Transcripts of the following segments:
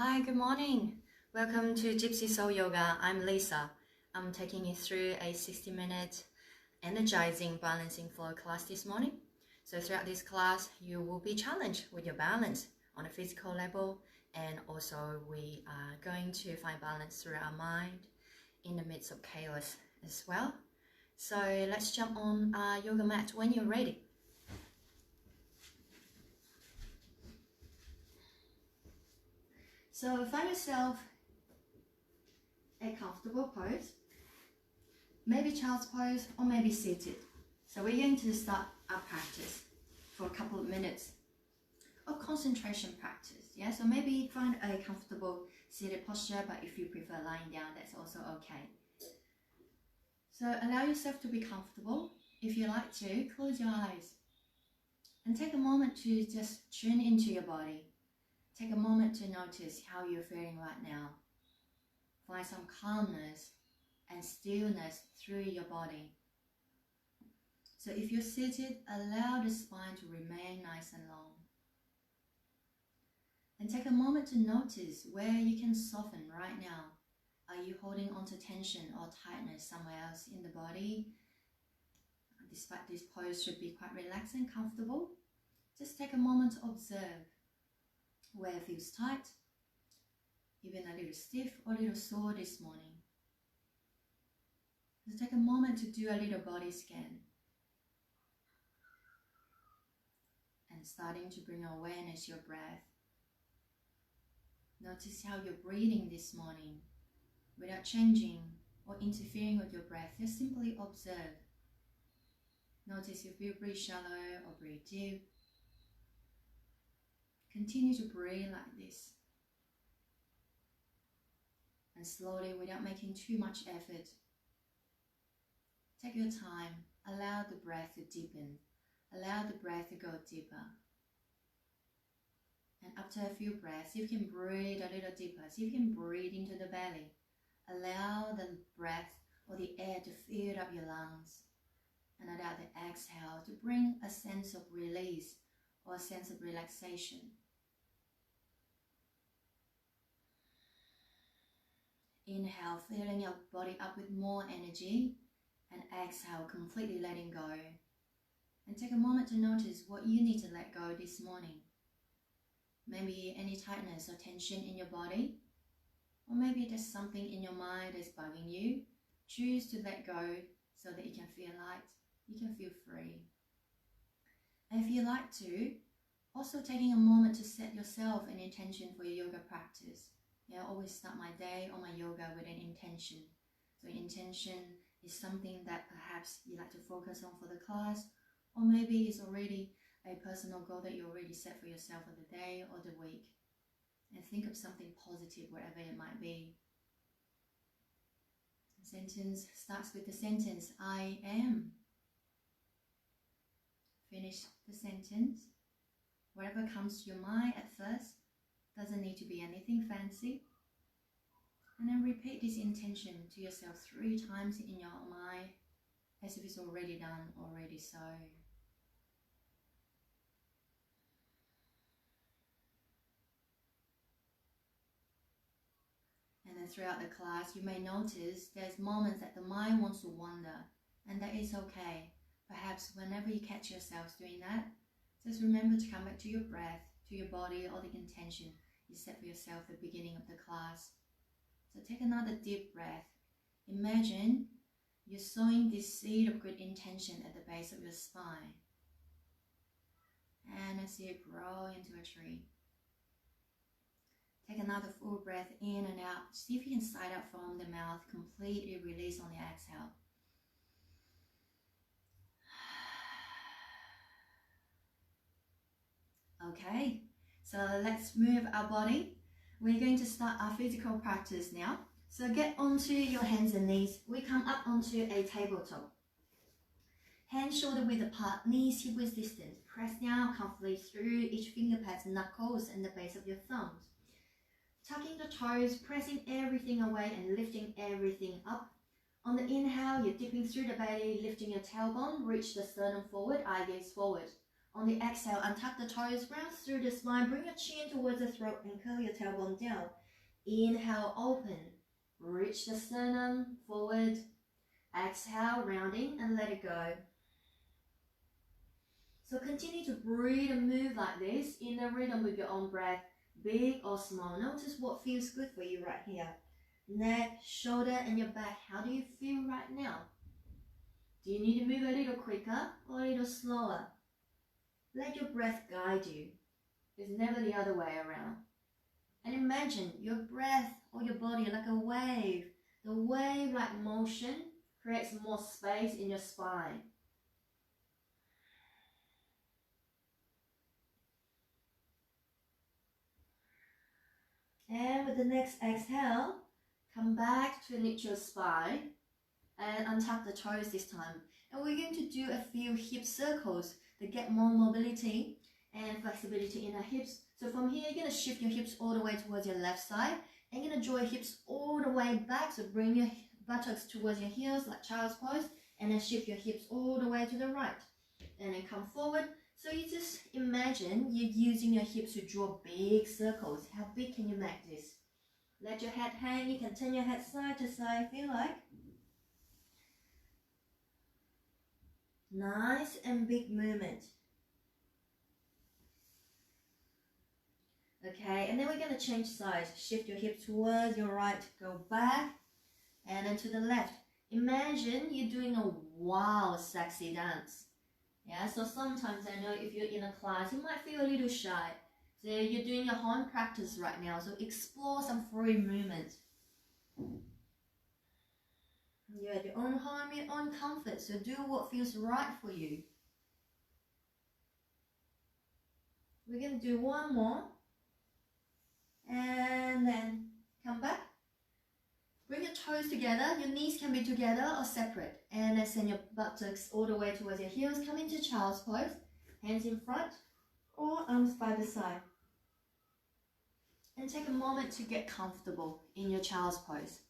Hi, good morning. Welcome to Gypsy Soul Yoga. I'm Lisa. I'm taking you through a 60-minute energizing balancing flow class this morning. So throughout this class, you will be challenged with your balance on a physical level, and also we are going to find balance through our mind in the midst of chaos as well. So let's jump on our yoga mat when you're ready. So find yourself a comfortable pose, maybe child's pose or maybe seated. So we're going to start our practice for a couple of minutes of concentration practice. Yeah, so maybe find a comfortable seated posture, but if you prefer lying down, that's also okay. So allow yourself to be comfortable. If you like to, close your eyes and take a moment to just tune into your body. Take a moment to notice how you're feeling right now. Find some calmness and stillness through your body. So if you're seated, allow the spine to remain nice and long. And take a moment to notice where you can soften right now. Are you holding onto tension or tightness somewhere else in the body? Despite this pose should be quite relaxed and comfortable, just take a moment to observe where it feels tight, even a little stiff or a little sore this morning. Just take a moment to do a little body scan. And starting to bring awareness to your breath. Notice how you're breathing this morning without changing or interfering with your breath. Just simply observe. Notice if you breathe shallow or breathe deep. Continue to breathe like this. And slowly, without making too much effort, take your time. Allow the breath to deepen. Allow the breath to go deeper. And after a few breaths, you can breathe a little deeper. So you can breathe into the belly. Allow the breath or the air to fill up your lungs. And allow the exhale to bring a sense of release or a sense of relaxation. Inhale, filling your body up with more energy, and exhale, completely letting go. And take a moment to notice what you need to let go this morning. Maybe any tightness or tension in your body, or maybe there's something in your mind that's bugging you. Choose to let go so that you can feel light, you can feel free. And if you like to, also taking a moment to set yourself an intention for your yoga practice. I always start my day or my yoga with an intention. So intention is something that perhaps you like to focus on for the class, or maybe it's already a personal goal that you already set for yourself for the day or the week. And think of something positive, whatever it might be. The sentence starts with the sentence, I am. Finish the sentence. Whatever comes to your mind at first, doesn't need to be anything fancy. And then repeat this intention to yourself 3 times in your mind, as if it's already done, already so. And then throughout the class, you may notice there's moments that the mind wants to wander, and that is okay. Perhaps whenever you catch yourself doing that, just remember to come back to your breath, to your body, or the intention you set for yourself at the beginning of the class. So take another deep breath. Imagine you're sowing this seed of good intention at the base of your spine. And I see it grow into a tree. Take another full breath in and out. See if you can sigh out from the mouth. Completely release on the exhale. Okay, so let's move our body. We're going to start our physical practice now. So get onto your hands and knees. We come up onto a tabletop. Hands shoulder width apart, knees hip width distance. Press down comfortably through each finger pads, knuckles, and the base of your thumbs. Tucking the toes, pressing everything away and lifting everything up. On the inhale, you're dipping through the belly, lifting your tailbone, reach the sternum forward, eye gaze forward. On the exhale, untuck the toes, round through the spine, bring your chin towards the throat and curl your tailbone down. Inhale, open, reach the sternum forward. Exhale, rounding and let it go. So continue to breathe and move like this in the rhythm with your own breath, big or small. Notice what feels good for you right here. Neck, shoulder and your back. How do you feel right now? Do you need to move a little quicker or a little slower? Let your breath guide you. It's never the other way around. And imagine your breath or your body like a wave. The wave-like motion creates more space in your spine. And with the next exhale, come back to a neutral spine and untuck the toes this time. And we're going to do a few hip circles to get more mobility and flexibility in our hips. So from here, you're going to shift your hips all the way towards your left side. And you're going to draw your hips all the way back. So bring your buttocks towards your heels like child's pose. And then shift your hips all the way to the right. And then come forward. So you just imagine you're using your hips to draw big circles. How big can you make this? Let your head hang. You can turn your head side to side if you like. Nice and big movement. Okay, and then we're going to change sides. Shift your hips towards your right. Go back and then to the left. Imagine you're doing a wild, sexy dance. Yeah, so sometimes I know if you're in a class, you might feel a little shy. So you're doing your home practice right now, so explore some free movement. You're at your own home, your own comfort, so do what feels right for you. We're going to do one more. And then come back. Bring your toes together. Your knees can be together or separate. And then send your buttocks all the way towards your heels. Come into child's pose. Hands in front or arms by the side. And take a moment to get comfortable in your child's pose.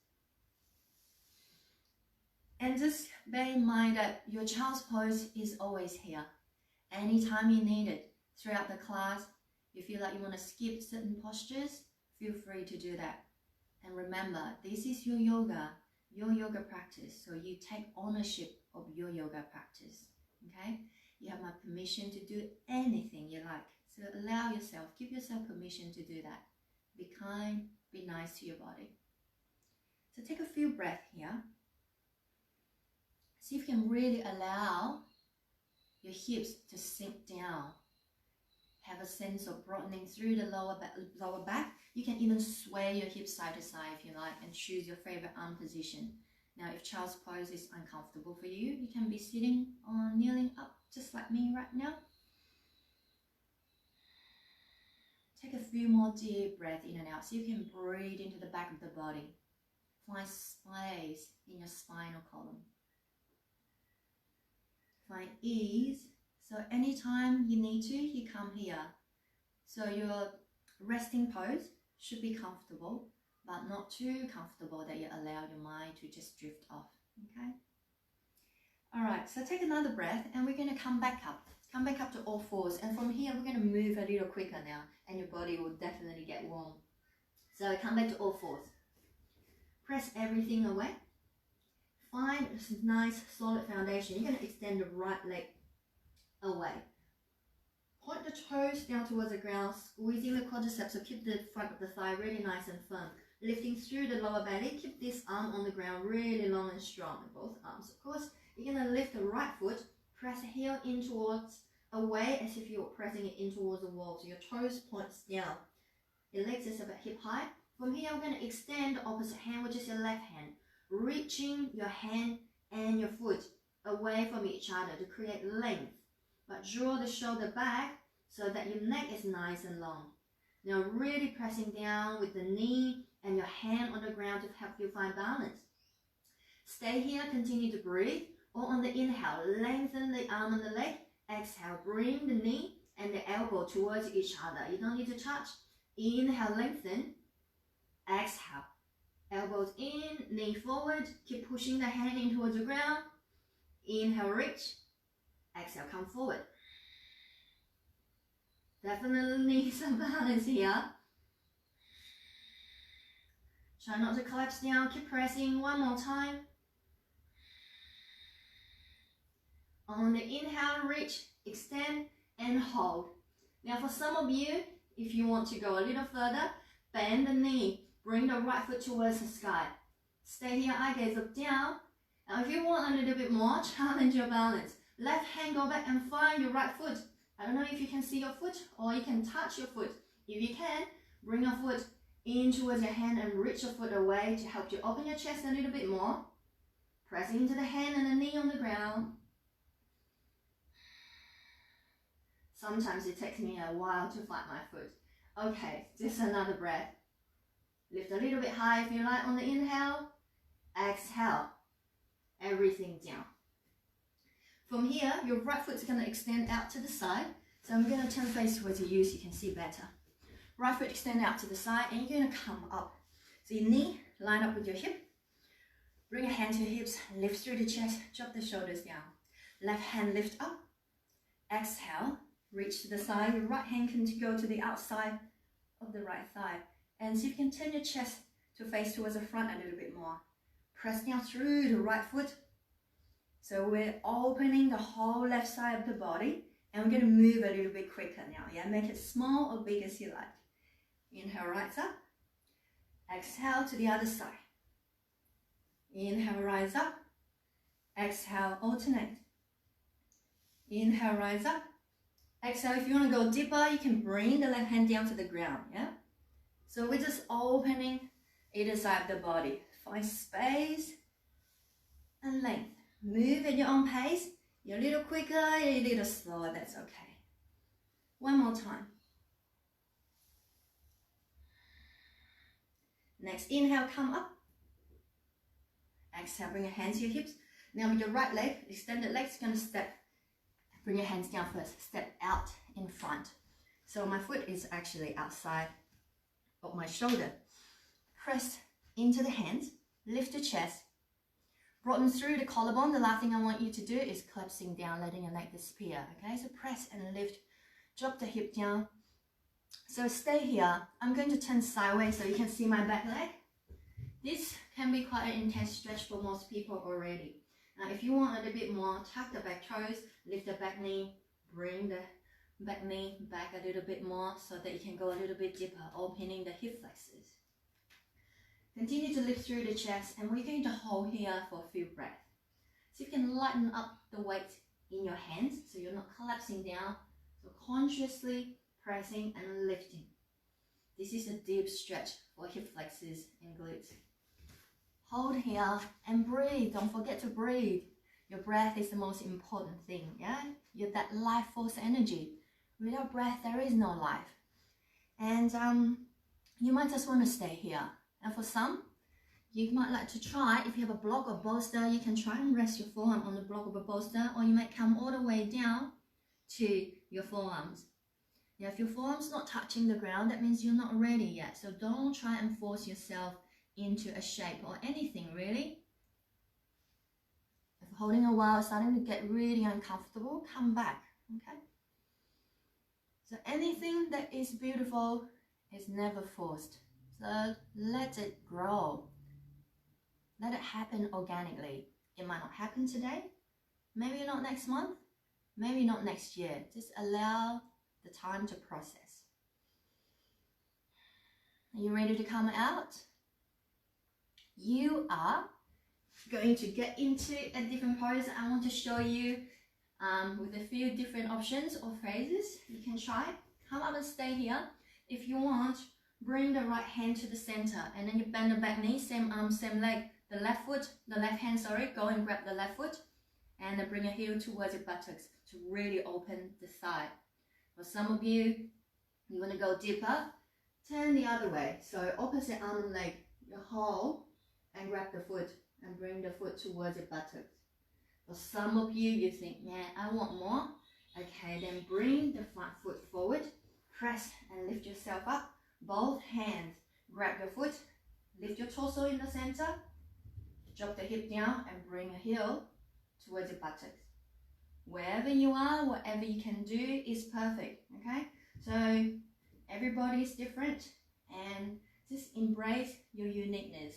And just bear in mind that your child's pose is always here. Anytime you need it throughout the class, you feel like you want to skip certain postures, feel free to do that. And remember, this is your yoga practice. So you take ownership of your yoga practice, okay? You have my permission to do anything you like. So allow yourself, give yourself permission to do that. Be kind, be nice to your body. So take a few breaths here. See if you can really allow your hips to sink down. Have a sense of broadening through the lower back. You can even sway your hips side to side if you like and choose your favorite arm position. Now, if child's pose is uncomfortable for you, you can be sitting or kneeling up just like me right now. Take a few more deep breaths in and out. See if you can breathe into the back of the body. Find space in your spinal column. Find ease. So anytime you need to, you come here. So your resting pose should be comfortable, but not too comfortable that you allow your mind to just drift off, okay? All right, so take another breath and we're gonna come back up. Come back up to all fours. And from here, we're gonna move a little quicker now and your body will definitely get warm. So come back to all fours. Press everything away. Find a nice solid foundation. You're gonna extend the right leg away. Point the toes down towards the ground, squeezing the quadriceps, so keep the front of the thigh really nice and firm. Lifting through the lower belly, keep this arm on the ground really long and strong, both arms. Of course, you're going to lift the right foot, press the heel in towards, away as if you're pressing it in towards the wall. So your toes points down. Your legs is about hip height. From here, we're going to extend the opposite hand, which is your left hand, reaching your hand and your foot away from each other to create length. But draw the shoulder back so that your neck is nice and long. Now really pressing down with the knee and your hand on the ground to help you find balance. Stay here, continue to breathe. Or on the inhale, lengthen the arm and the leg. Exhale, bring the knee and the elbow towards each other. You don't need to touch. Inhale, lengthen. Exhale, elbows in, knee forward. Keep pushing the hand in towards the ground. Inhale, reach. Exhale, come forward. Definitely need some balance here. Try not to collapse down, keep pressing. One more time. On the inhale, reach, extend, and hold. Now for some of you, if you want to go a little further, bend the knee, bring the right foot towards the sky. Stay here, eye gaze look down. Now if you want a little bit more, challenge your balance. Left hand go back and find your right foot. I don't know if you can see your foot or you can touch your foot. If you can, bring your foot in towards your hand and reach your foot away to help you open your chest a little bit more. Pressing into the hand and the knee on the ground. Sometimes it takes me a while to find my foot. Okay, just another breath. Lift a little bit high if you like on the inhale. Exhale. Everything down. From here, your right foot's going to extend out to the side. So I'm going to turn face towards you so you can see better. Right foot extend out to the side and you're going to come up. So your knee line up with your hip. Bring your hand to your hips, lift through the chest, drop the shoulders down. Left hand lift up. Exhale, reach to the side. Your right hand can go to the outside of the right thigh. And see if you can turn your chest to face towards the front a little bit more. Press down through the right foot. So we're opening the whole left side of the body and we're going to move a little bit quicker now. Yeah, make it small or big as you like. Inhale, rise up. Exhale to the other side. Inhale, rise up. Exhale, alternate. Inhale, rise up. Exhale, if you want to go deeper, you can bring the left hand down to the ground. Yeah. So we're just opening either side of the body. Find space and length. Move at your own pace. You're a little quicker, you're a little slower, that's okay. One more time. Next, inhale, come up. Exhale, bring your hands to your hips. Now with your right leg, extended legs, you're going to step. Bring your hands down first. Step out in front. So my foot is actually outside of my shoulder. Press into the hands. Lift the chest. Broaden through the collarbone. The last thing I want you to do is collapsing down, letting your leg disappear. Okay, so press and lift. Drop the hip down. So stay here. I'm going to turn sideways so you can see my back leg. This can be quite an intense stretch for most people already. Now if you want a little bit more, tuck the back toes, lift the back knee, bring the back knee back a little bit more so that you can go a little bit deeper, opening the hip flexors. Continue to lift through the chest and we're going to hold here for a few breaths. So you can lighten up the weight in your hands so you're not collapsing down. So consciously pressing and lifting. This is a deep stretch for hip flexors and glutes. Hold here and breathe. Don't forget to breathe. Your breath is the most important thing. Yeah, you're that life force energy. Without breath, there is no life. And you might just want to stay here. And for some, you might like to try, if you have a block or bolster, you can try and rest your forearm on the block of a bolster, or you might come all the way down to your forearms. Now, if your forearm's not touching the ground, that means you're not ready yet. So don't try and force yourself into a shape or anything, really. If holding a while, starting to get really uncomfortable, come back, okay? So anything that is beautiful is never forced. So let it grow. Let it happen organically. It might not happen today, maybe not next month, maybe not next year. Just allow the time to process. Are you ready to come out? You are going to get into a different pose that I want to show you with a few different options or phrases. You can try. Come up and stay here. If you want, bring the right hand to the center and then you bend the back knee, same arm, same leg. The left hand, go and grab the left foot and then bring your heel towards your buttocks to really open the thigh. For some of you, you want to go deeper, turn the other way. So opposite arm and leg, you hold and grab the foot and bring the foot towards your buttocks. For some of you, you think, yeah, I want more. Okay, then bring the front foot forward, press and lift yourself up. Both hands, grab your foot, lift your torso in the center, drop the hip down and bring your heel towards your buttocks. Wherever you are, whatever you can do is perfect, okay? So everybody is different, and just embrace your uniqueness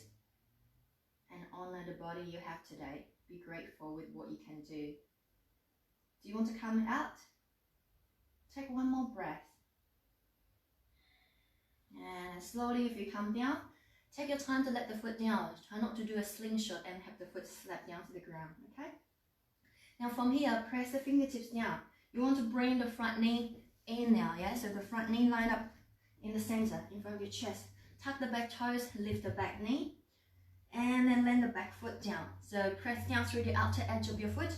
and honor the body you have today. Be grateful with what you can do. Do you want to come out? Take one more breath. And slowly, if you come down, take your time to let the foot down. Try not to do a slingshot and have the foot slap down to the ground, okay? Now from here, press the fingertips down. You want to bring the front knee in now, yeah? So the front knee line up in the center, in front of your chest. Tuck the back toes, lift the back knee, and then land the back foot down. So press down through the outer edge of your foot.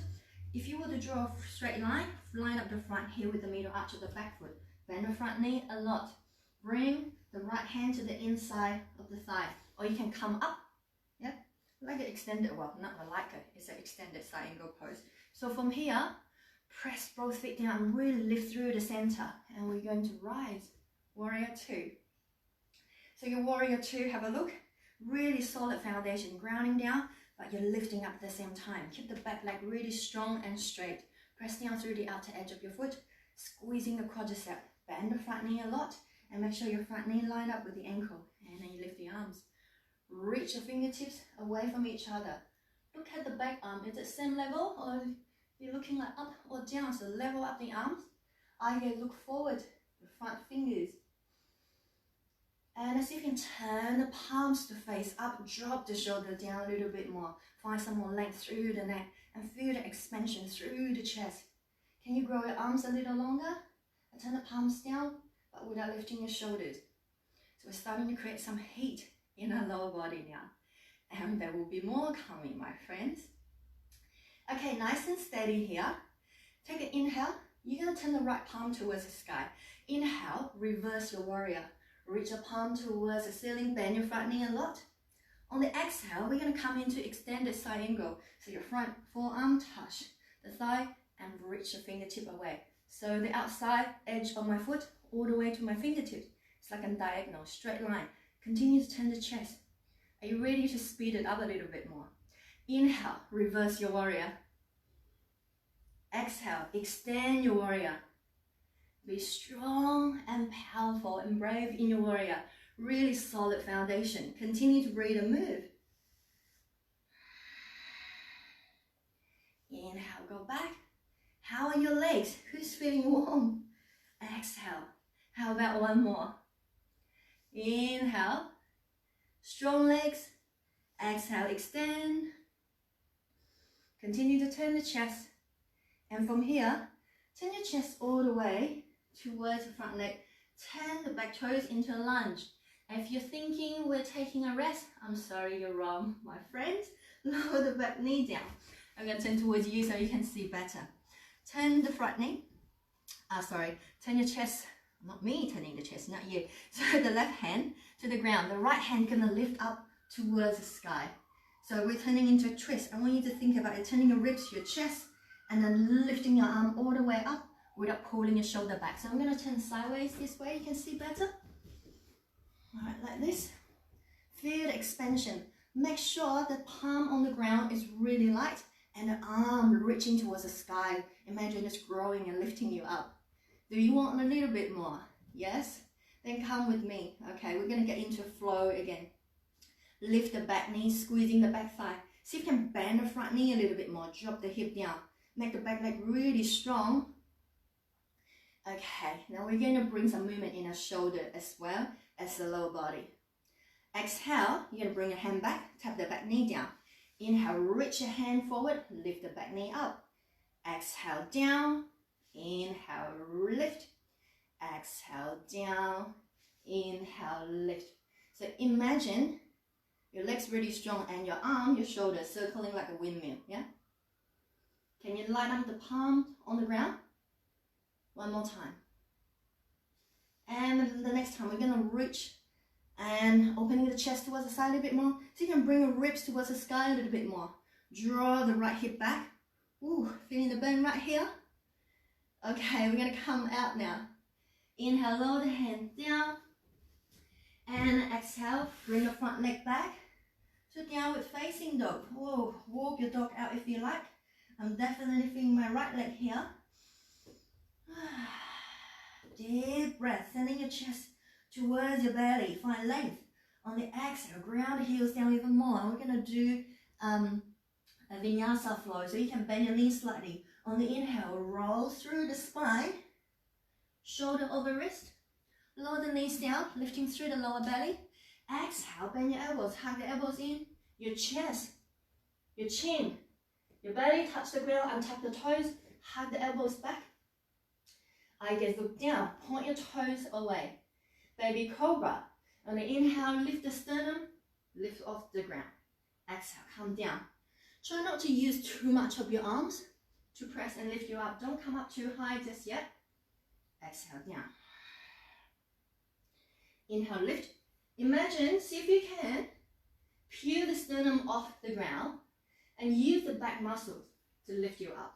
If you were to draw a straight line up the front heel with the middle arch of the back foot. Bend the front knee a lot. Bring the right hand to the inside of the thigh, or you can come up, yeah, like an extended, well, not like it's an extended side angle pose. So from here, press both feet down and really lift through the center, and we're going to rise, warrior two. So your warrior two, have a look, really solid foundation, grounding down, but you're lifting up at the same time. Keep the back leg really strong and straight. Press down through the outer edge of your foot, squeezing the quadricep. Bend the front knee a lot, and make sure your front knee line up with the ankle, and then you lift the arms. Reach your fingertips away from each other. Look at the back arm. Is it same level, or you're looking like up or down? So level up the arms. Either look forward, the front fingers. And as you can turn the palms to face up, drop the shoulder down a little bit more. Find some more length through the neck and feel the expansion through the chest. Can you grow your arms a little longer? And turn the palms down, but without lifting your shoulders. So we're starting to create some heat in our lower body now. And there will be more coming, my friends. Okay, nice and steady here. Take an inhale. You're going to turn the right palm towards the sky. Inhale, reverse your warrior. Reach your palm towards the ceiling, bend your front knee a lot. On the exhale, we're going to come into extended side angle. So your front forearm touch the thigh and reach your fingertip away. So the outside edge of my foot all the way to my fingertips. It's like a diagonal, straight line. Continue to turn the chest. Are you ready to speed it up a little bit more? Inhale, reverse your warrior. Exhale, extend your warrior. Be strong and powerful and brave in your warrior. Really solid foundation. Continue to breathe and move. Inhale, go back. How are your legs? Who's feeling warm? Exhale. How about one more? Inhale. Strong legs. Exhale, extend. Continue to turn the chest. And from here, turn your chest all the way towards the front leg. Turn the back toes into a lunge. And if you're thinking we're taking a rest, I'm sorry, you're wrong, my friends. Lower the back knee down. I'm going to turn towards you so you can see better. Turn the front knee. Turn your chest. Not me turning the chest, not you. So the left hand to the ground. The right hand going to lift up towards the sky. So we're turning into a twist. I want you to think about it. Turning your ribs to your chest and then lifting your arm all the way up without pulling your shoulder back. So I'm going to turn sideways this way. You can see better. All right, like this. Feel the expansion. Make sure the palm on the ground is really light and the arm reaching towards the sky. Imagine it's growing and lifting you up. Do you want a little bit more? Yes? Then come with me. Okay, we're going to get into flow again. Lift the back knee, squeezing the back thigh. See if you can bend the front knee a little bit more. Drop the hip down. Make the back leg really strong. Okay, now we're going to bring some movement in our shoulder as well as the lower body. Exhale, you're going to bring your hand back, tap the back knee down. Inhale, reach your hand forward, lift the back knee up. Exhale, down. Inhale, lift. Exhale, down. Inhale, lift. So imagine your legs really strong and your arm, your shoulder circling like a windmill, yeah? Can you line up the palm on the ground? One more time. And the next time we're going to reach and opening the chest towards the side a little bit more. So you can bring your ribs towards the sky a little bit more. Draw the right hip back. Ooh, feeling the burn right here. Okay, we're going to come out now. Inhale, lower the hand down. And exhale, bring the front leg back to downward facing dog. Whoa, walk your dog out if you like. I'm definitely feeling my right leg here. deep breath, sending your chest towards your belly. Find length. On the exhale, ground the heels down even more. And we're going to do a vinyasa flow. So you can bend your knees slightly. On the inhale, roll through the spine. Shoulder over wrist. Lower the knees down, lifting through the lower belly. Exhale, bend your elbows. Hug the elbows in. Your chest, your chin, your belly touch the ground. Untap the toes. Hug the elbows back. Eye gaze look down. Point your toes away. Baby cobra. On the inhale, lift the sternum, lift off the ground. Exhale, come down. Try not to use too much of your arms to press and lift you up. Don't come up too high just yet. Exhale, down. Inhale, lift. Imagine, see if you can, peel the sternum off the ground and use the back muscles to lift you up.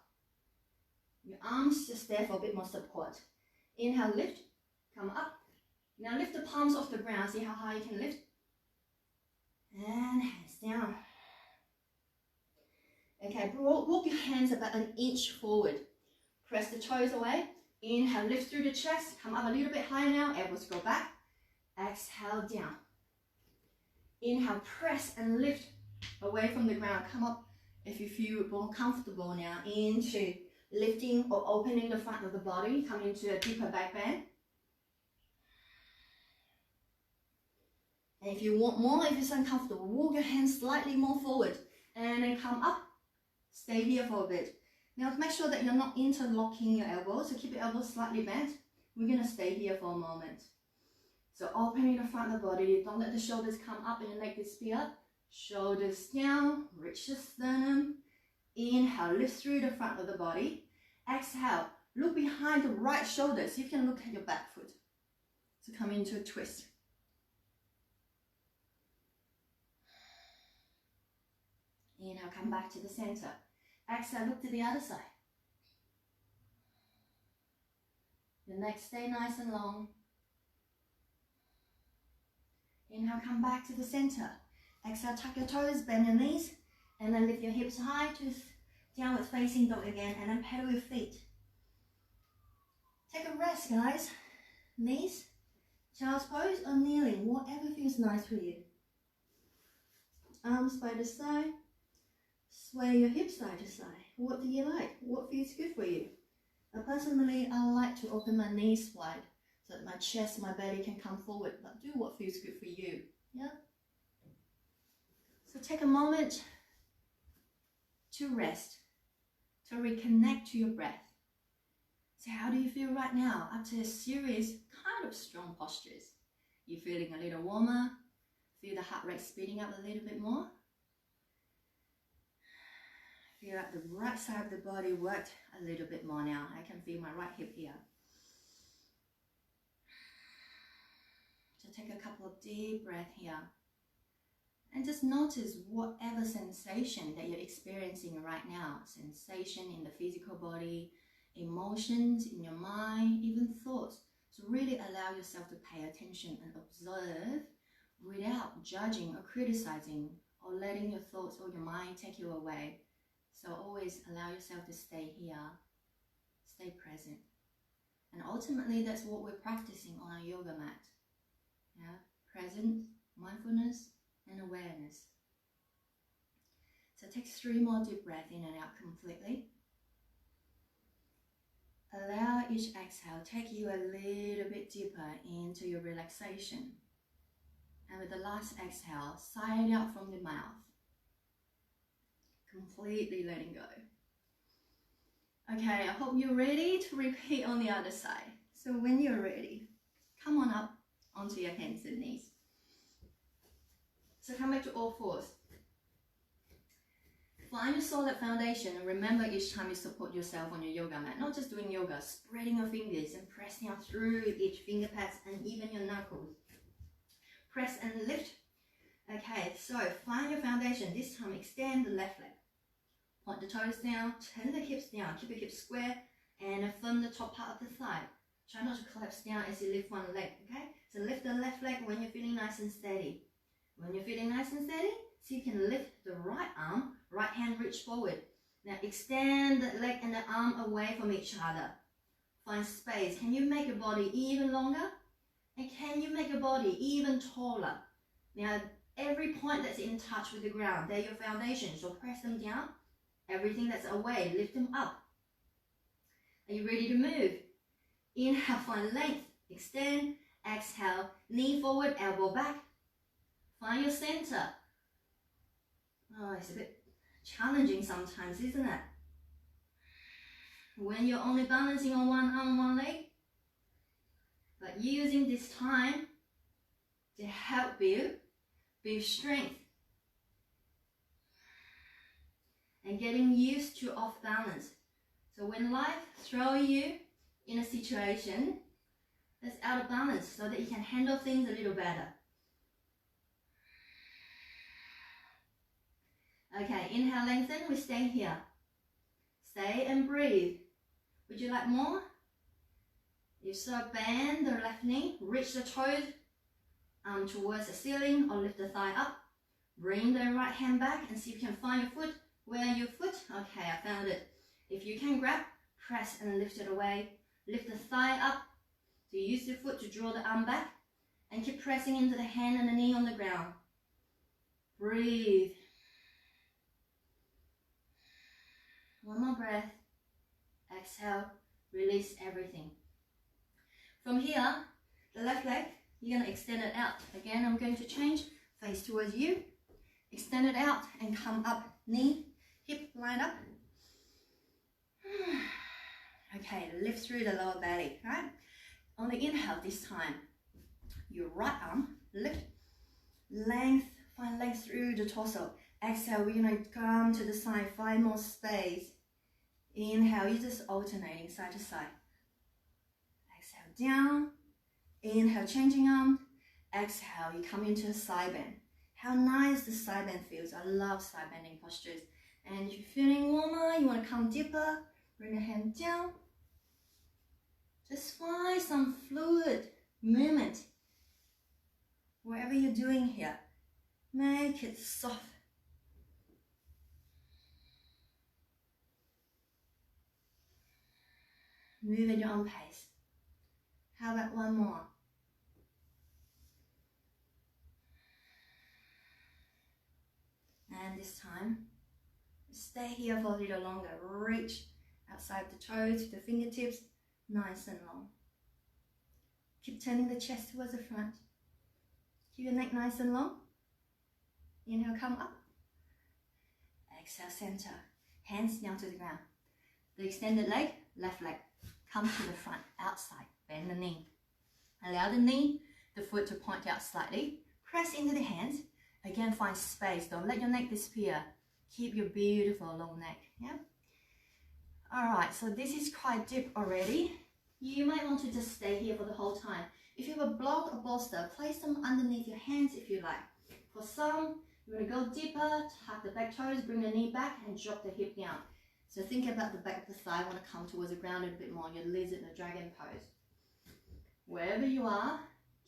Your arms just there for a bit more support. Inhale, lift, come up. Now lift the palms off the ground, see how high you can lift. And hands down. Okay, walk your hands about an inch forward. Press the toes away. Inhale, lift through the chest. Come up a little bit higher now, elbows go back. Exhale, down. Inhale, press and lift away from the ground. Come up if you feel more comfortable now into lifting or opening the front of the body. Come into a deeper back bend. And if you want more, if it's uncomfortable, walk your hands slightly more forward and then come up. Stay here for a bit. Now make sure that you're not interlocking your elbows, so keep your elbows slightly bent. We're going to stay here for a moment. So opening the front of the body, don't let the shoulders come up and your neck disappear. Shoulders down, reach the sternum. Inhale, lift through the front of the body. Exhale, look behind the right shoulder so you can look at your back foot. So come into a twist. Inhale, come back to the center. Exhale, look to the other side. Your neck stay nice and long. Inhale, come back to the center. Exhale, tuck your toes, bend your knees, and then lift your hips high to downward facing dog again, and then pedal your feet. Take a rest, guys. Knees, child's pose, or kneeling, whatever feels nice for you. Arms by the side. Sway your hips side to side. What do you like? What feels good for you? Personally, I like to open my knees wide so that my chest, my belly can come forward, but do what feels good for you. Yeah? So take a moment to rest, to reconnect to your breath. So how do you feel right now after a series kind of strong postures? You feeling a little warmer? Feel the heart rate speeding up a little bit more? Feel like the right side of the body worked a little bit more now. I can feel my right hip here. So take a couple of deep breaths here. And just notice whatever sensation that you're experiencing right now. Sensation in the physical body, emotions in your mind, even thoughts. So really allow yourself to pay attention and observe without judging or criticizing or letting your thoughts or your mind take you away. So always allow yourself to stay here, stay present. And ultimately that's what we're practicing on our yoga mat. Yeah? Present, mindfulness, and awareness. So take 3 more deep breaths in and out completely. Allow each exhale take you a little bit deeper into your relaxation. And with the last exhale, sigh it out from the mouth. Completely letting go. Okay, I hope you're ready to repeat on the other side. So when you're ready, come on up onto your hands and knees. So come back to all fours. Find a solid foundation and remember each time you support yourself on your yoga mat, not just doing yoga, spreading your fingers and pressing out through each finger pads and even your knuckles. Press and lift. Okay, so find your foundation. This time extend the left leg. Point the toes down, turn the hips down, keep your hips square and affirm the top part of the thigh. Try not to collapse down as you lift one leg, okay? So lift the left leg when you're feeling nice and steady. When you're feeling nice and steady, so you can lift the right arm, right hand reach forward. Now extend the leg and the arm away from each other. Find space. Can you make your body even longer? And can you make your body even taller? Now, every point that's in touch with the ground, they're your foundation. So press them down. Everything that's away, lift them up. Are you ready to move? Inhale, find length. Extend. Exhale, knee forward, elbow back. Find your center. Oh, it's a bit challenging sometimes, isn't it? When you're only balancing on one arm, one leg, but using this time to help you build strength and getting used to off balance. So when life throws you in a situation that's out of balance, so that you can handle things a little better. Okay, inhale, lengthen, we stay here. Stay and breathe. Would you like more? If so, bend the left knee, reach the toes towards the ceiling or lift the thigh up. Bring the right hand back and see if you can find your foot. Where your foot? Okay, I found it. If you can grab, press and lift it away. Lift the thigh up. So use your foot to draw the arm back and keep pressing into the hand and the knee on the ground. Breathe. One more breath. Exhale, release everything. From here, the left leg, you're going to extend it out. Again, I'm going to change, face towards you. Extend it out and come up, knee, hip line up. Okay, lift through the lower belly, right? On the inhale this time, your right arm, lift, length, find length through the torso. Exhale, we're going to come to the side, find more space. Inhale, you're just alternating side to side. Exhale, down. Inhale, changing arm. Exhale, you come into a side bend. How nice the side bend feels. I love side bending postures. And if you're feeling warmer, you want to come deeper, bring the hand down. Just find some fluid movement. Whatever you're doing here, make it soft. Move at your own pace. How about one more? And this time, stay here for a little longer. Reach outside the toes, the fingertips, nice and long. Keep turning the chest towards the front. Keep your neck nice and long. Inhale, come up. Exhale, center. Hands down to the ground. The extended leg, left leg. Come to the front, outside, bend the knee. Allow the knee, the foot to point out slightly. Press into the hands. Again, find space. Don't let your neck disappear. Keep your beautiful long neck. Yeah. All right, so this is quite deep already. You might want to just stay here for the whole time. If you have a block or bolster, place them underneath your hands if you like. For some, you want to go deeper, tuck the back toes, bring the knee back and drop the hip down. So think about the back of the thigh, want to come towards the ground a bit more, your lizard and the dragon pose. Wherever you are,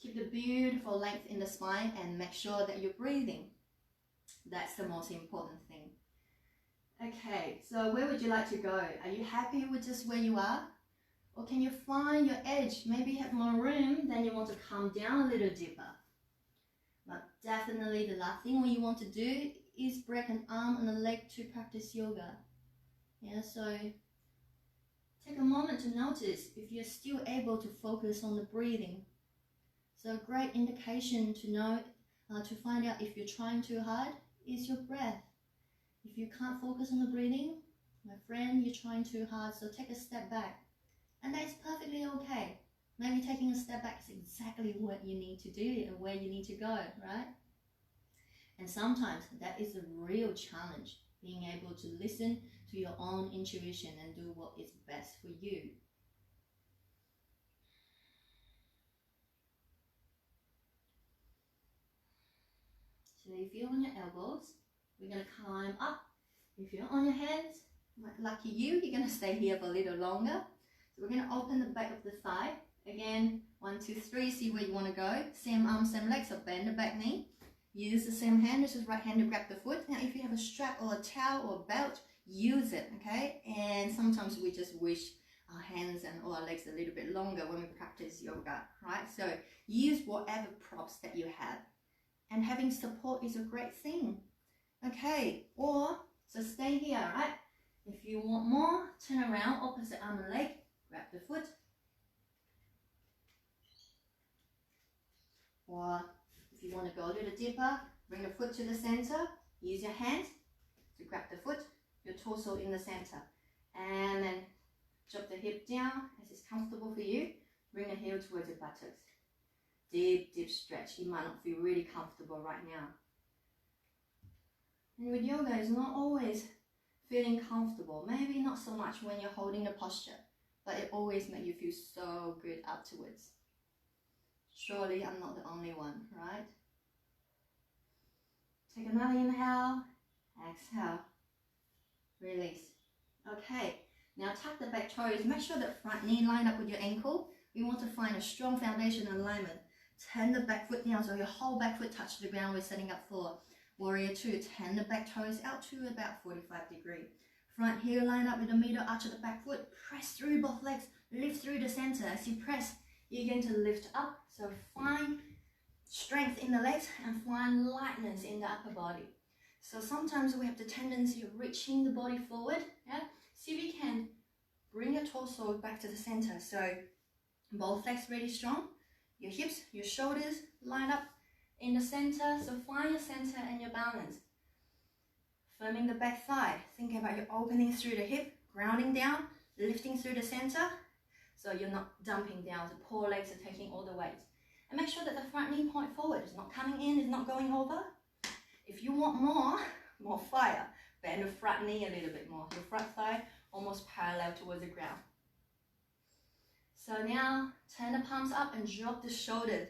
keep the beautiful length in the spine and make sure that you're breathing. That's the most important thing. Okay, so where would you like to go? Are you happy with just where you are? Or can you find your edge? Maybe you have more room, then you want to come down a little deeper. But definitely the last thing you want to do is break an arm and a leg to practice yoga. Yeah, so take a moment to notice if you're still able to focus on the breathing. So a great indication to know, to find out if you're trying too hard is your breath. If you can't focus on the breathing, my friend, you're trying too hard, so take a step back. And that's perfectly okay. Maybe taking a step back is exactly what you need to do and where you need to go, right? And sometimes that is a real challenge, being able to listen to your own intuition and do what is best for you. So if you're on your elbows, we're going to climb up. If you're on your hands, like lucky you, you're going to stay here for a little longer. So we're going to open the back of the thigh. Again, 1, 2, 3, see where you want to go. Same arm, same leg, so bend the back knee. Use the same hand, this is right hand to grab the foot. Now if you have a strap or a towel or a belt, use it, okay? And sometimes we just wish our hands and our legs a little bit longer when we practice yoga, right? So use whatever props that you have. And having support is a great thing. Okay, or so stay here, right? If you want more, turn around, opposite arm and leg, grab the foot. Or if you want to go a little deeper, bring the foot to the center, use your hands to grab the foot, your torso in the center. And then drop the hip down as it's comfortable for you. Bring the heel towards your buttocks. Deep, deep stretch. You might not feel really comfortable right now. And with yoga, it's not always feeling comfortable. Maybe not so much when you're holding the posture, but it always makes you feel so good afterwards. Surely I'm not the only one, right? Take another inhale, exhale, release. Okay, now tuck the back toes. Make sure that front knee line up with your ankle. We want to find a strong foundation alignment. Turn the back foot down so your whole back foot touches the ground. We're setting up for Warrior 2. Turn the back toes out to about 45 degrees. Front heel line up with the middle arch of the back foot. Press through both legs. Lift through the center. As you press, you're going to lift up. So find strength in the legs and find lightness in the upper body. So sometimes we have the tendency of reaching the body forward. Yeah? See if you can bring your torso back to the center. So both legs really strong. Your hips, your shoulders line up in the center. So find your center and your balance. Firming the back thigh. Think about your opening through the hip, grounding down, lifting through the center. So you're not dumping down. The poor legs are taking all the weight. And make sure that the front knee point forward. It's not coming in, it's not going over. If you want more fire, bend the front knee a little bit more. Your front thigh almost parallel towards the ground. So now turn the palms up and drop the shoulders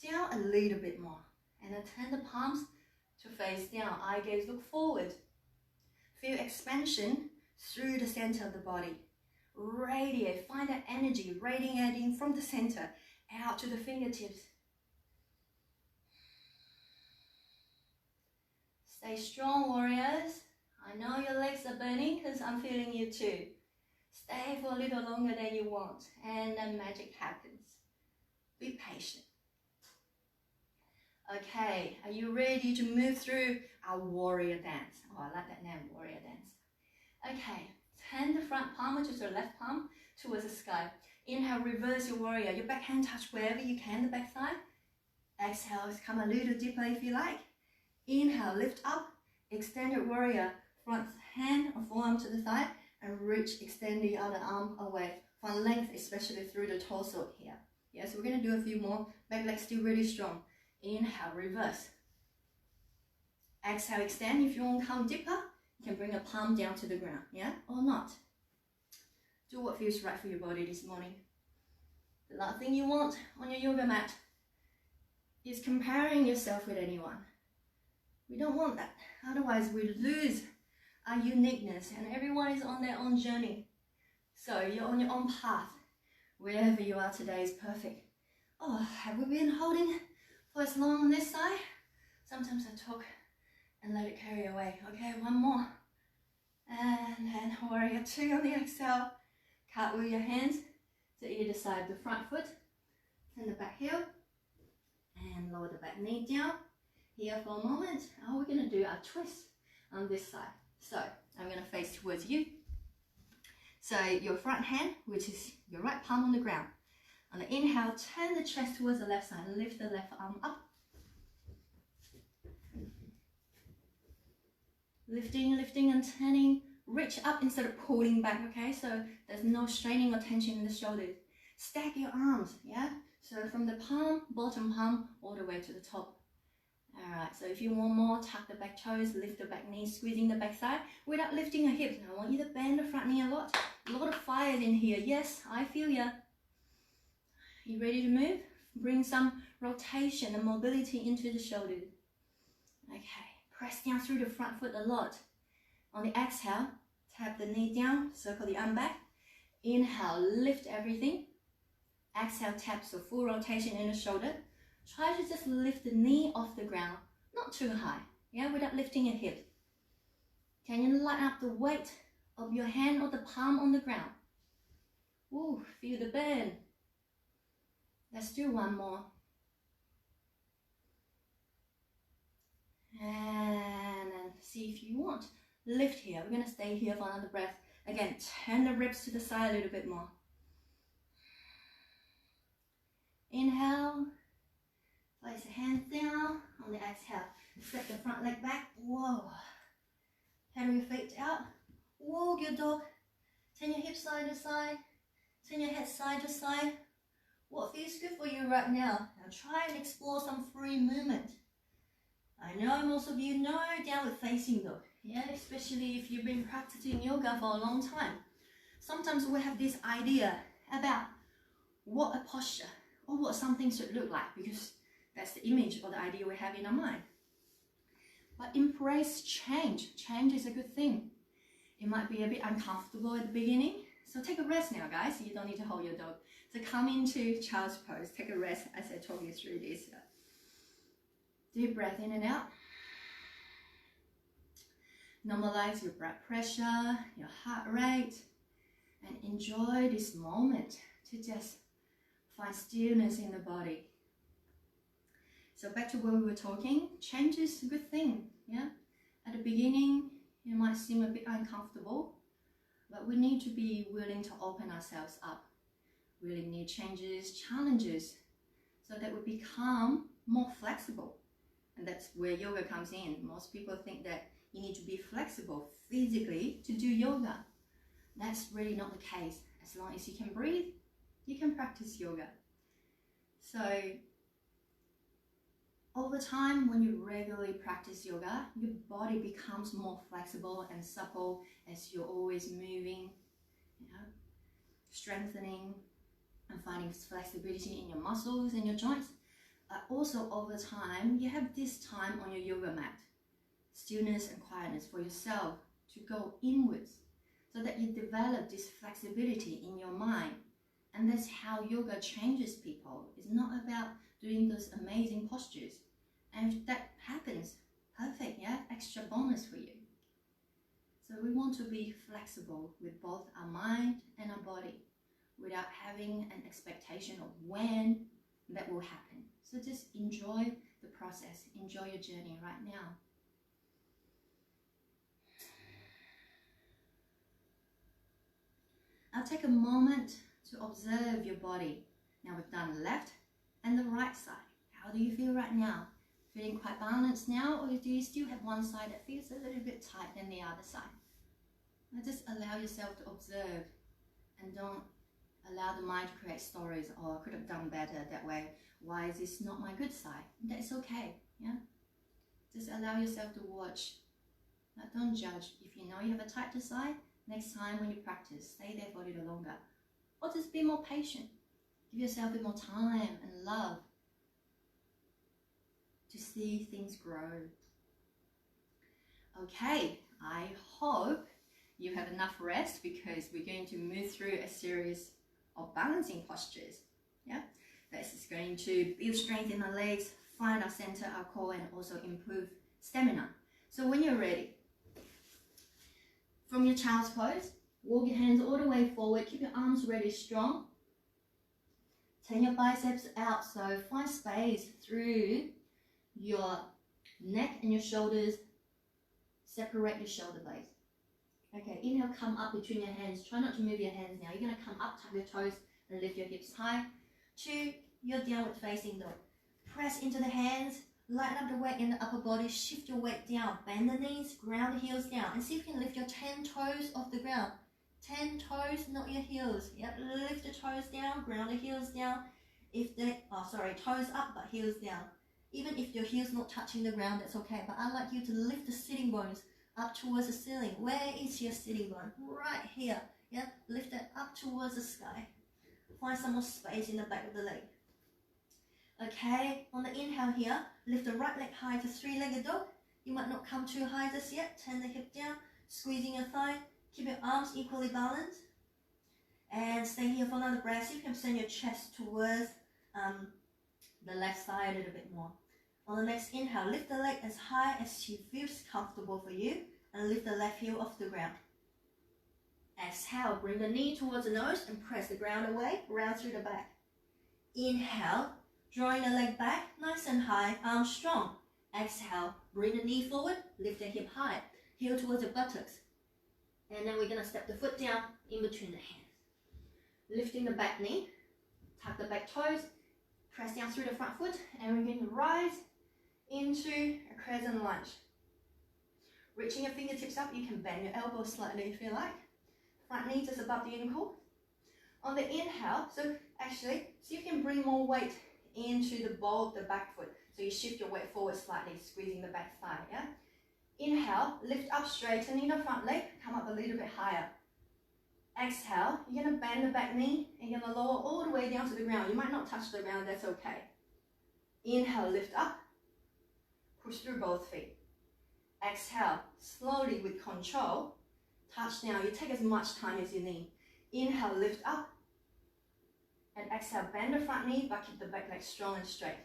down a little bit more. And then turn the palms to face down. Eye gaze look forward. Feel expansion through the center of the body. Radiate, find that energy radiating from the center out to the fingertips. Stay strong, warriors. I know your legs are burning because I'm feeling you too. Stay for a little longer than you want and the magic happens. Be patient. Okay, are you ready to move through our warrior dance? Oh, I like that name, warrior dance. Okay, turn the front palm, which is your left palm, towards the sky. Inhale, reverse your warrior. Your back hand touch wherever you can, the back thigh. Exhale, come a little deeper if you like. Inhale, lift up, extended warrior. Front hand or forearm to the thigh and reach, extend the other arm away. Find length, especially through the torso here. Yeah, so we're going to do a few more. Back leg still really strong. Inhale, reverse. Exhale, extend. If you want to come deeper, you can bring a palm down to the ground, yeah, or not. Do what feels right for your body this morning. The last thing you want on your yoga mat is comparing yourself with anyone. We don't want that. Otherwise, we lose our uniqueness and everyone is on their own journey. So you're on your own path. Wherever you are today is perfect. Oh, have we been holding for as long on this side? Sometimes I talk and let it carry away. Okay, one more. And then warrior 2 on the exhale. Cartwheel your hands to either side of the front foot. Turn the back heel. And lower the back knee down. Here for a moment. Oh, we're going to do our twist on this side. So, I'm going to face towards you. So, your front hand, which is your right palm on the ground. On the inhale, turn the chest towards the left side. Lift the left arm up. Lifting, lifting and turning. Reach up instead of pulling back, okay? So there's no straining or tension in the shoulders. Stack your arms, yeah? So from the palm, bottom palm, all the way to the top. All right, so if you want more, tuck the back toes, lift the back knee, squeezing the back thigh without lifting your hips. Now I want you to bend the front knee a lot. A lot of fire in here. Yes, I feel ya. You ready to move? Bring some rotation and mobility into the shoulders. Okay, press down through the front foot a lot. On the exhale, tap the knee down, circle the arm back. Inhale, lift everything. Exhale, tap, so full rotation in the shoulder. Try to just lift the knee off the ground, not too high, yeah, without lifting your hip. Can you line up the weight of your hand or the palm on the ground? Ooh, feel the bend. Let's do one more. And then see if you want. Lift here. We're going to stay here for another breath. Again, turn the ribs to the side a little bit more. Inhale. Place the hands down. On the exhale, step the front leg back. Whoa. Pedal your feet out. Walk your dog. Turn your hips side to side. Turn your head side to side. What feels good for you right now? Now try and explore some free movement. I know most of you know downward facing dog. Yeah, especially if you've been practicing yoga for a long time. Sometimes we have this idea about what a posture or what something should look like, because that's the image or the idea we have in our mind. But embrace change. Change is a good thing. It might be a bit uncomfortable at the beginning, so take a rest now, guys. You don't need to hold your dog. So come into child's pose. Take a rest as I talk you through this. Deep breath in and out. Normalize your blood pressure, your heart rate, and enjoy this moment to just find stillness in the body. So back to where we were talking, change is a good thing. Yeah, at the beginning it might seem a bit uncomfortable, but we need to be willing to open ourselves up, willing new changes, challenges, so that we become more flexible. And that's where yoga comes in. Most people think that you need to be flexible physically to do yoga. That's really not the case. As long as you can breathe, you can practice yoga. So over time, when you regularly practice yoga, your body becomes more flexible and supple as you're always moving, strengthening and finding flexibility in your muscles and your joints. Also over time, you have this time on your yoga mat, stillness and quietness for yourself to go inwards, so that you develop this flexibility in your mind. And that's how yoga changes people. It's not about doing those amazing postures. And if that happens, perfect, yeah, extra bonus for you. So we want to be flexible with both our mind and our body without having an expectation of when that will happen. So just enjoy the process, enjoy your journey right now. Now take a moment to observe your body. Now we've done the left and the right side. How do you feel right now? Feeling quite balanced now, or do you still have one side that feels a little bit tight than the other side? Now just allow yourself to observe and don't allow the mind to create stories. Oh, I could have done better that way. Why is this not my good side? That's okay, yeah? Just allow yourself to watch. Now don't judge. If you know you have a tighter side, next time when you practice, stay there for a little longer. Or just be more patient. Give yourself a bit more time and love to see things grow. Okay, I hope you have enough rest, because we're going to move through a series of balancing postures. Yeah, this is going to build strength in our legs, find our center, our core, and also improve stamina. So when you're ready, from your child's pose, walk your hands all the way forward, keep your arms really strong. Turn your biceps out, so find space through your neck and your shoulders. Separate your shoulder blades. Okay, inhale, come up between your hands. Try not to move your hands now. You're going to come up, tap your toes, and lift your hips high to your downward facing dog. Press into the hands, lighten up the weight in the upper body, shift your weight down, bend the knees, ground the heels down, and see if you can lift your 10 toes off the ground. 10 toes, not your heels. Yep, lift the toes down, ground the heels down. If they, toes up but heels down. Even if your heels not touching the ground, that's okay. But I'd like you to lift the sitting bones up towards the ceiling. Where is your sitting bone? Right here. Yeah, lift it up towards the sky. Find some more space in the back of the leg. Okay, on the inhale here, lift the right leg high to three-legged dog. You might not come too high just yet. Turn the hip down, squeezing your thigh. Keep your arms equally balanced. And stay here for another breath. See if you can send your chest towards the left side a little bit more. On the next inhale, lift the leg as high as you feel comfortable for you, and lift the left heel off the ground. Exhale, bring the knee towards the nose and press the ground away, round through the back. Inhale, drawing the leg back, nice and high, arms strong. Exhale, bring the knee forward, lift the hip high, heel towards the buttocks. And then we're going to step the foot down in between the hands. Lifting the back knee, tuck the back toes, press down through the front foot, and we're going to rise into a crescent lunge. Reaching your fingertips up, you can bend your elbows slightly if you like. Front knee just above the ankle. On the inhale, so you can bring more weight into the ball of the back foot. So you shift your weight forward slightly, squeezing the back thigh, yeah? Inhale, lift up, straightening the front leg, come up a little bit higher. Exhale, you're going to bend the back knee and you're going to lower all the way down to the ground. You might not touch the ground, that's okay. Inhale, lift up, push through both feet. Exhale, slowly with control, touch down. You take as much time as you need. Inhale, lift up. And exhale, bend the front knee, but keep the back leg strong and straight.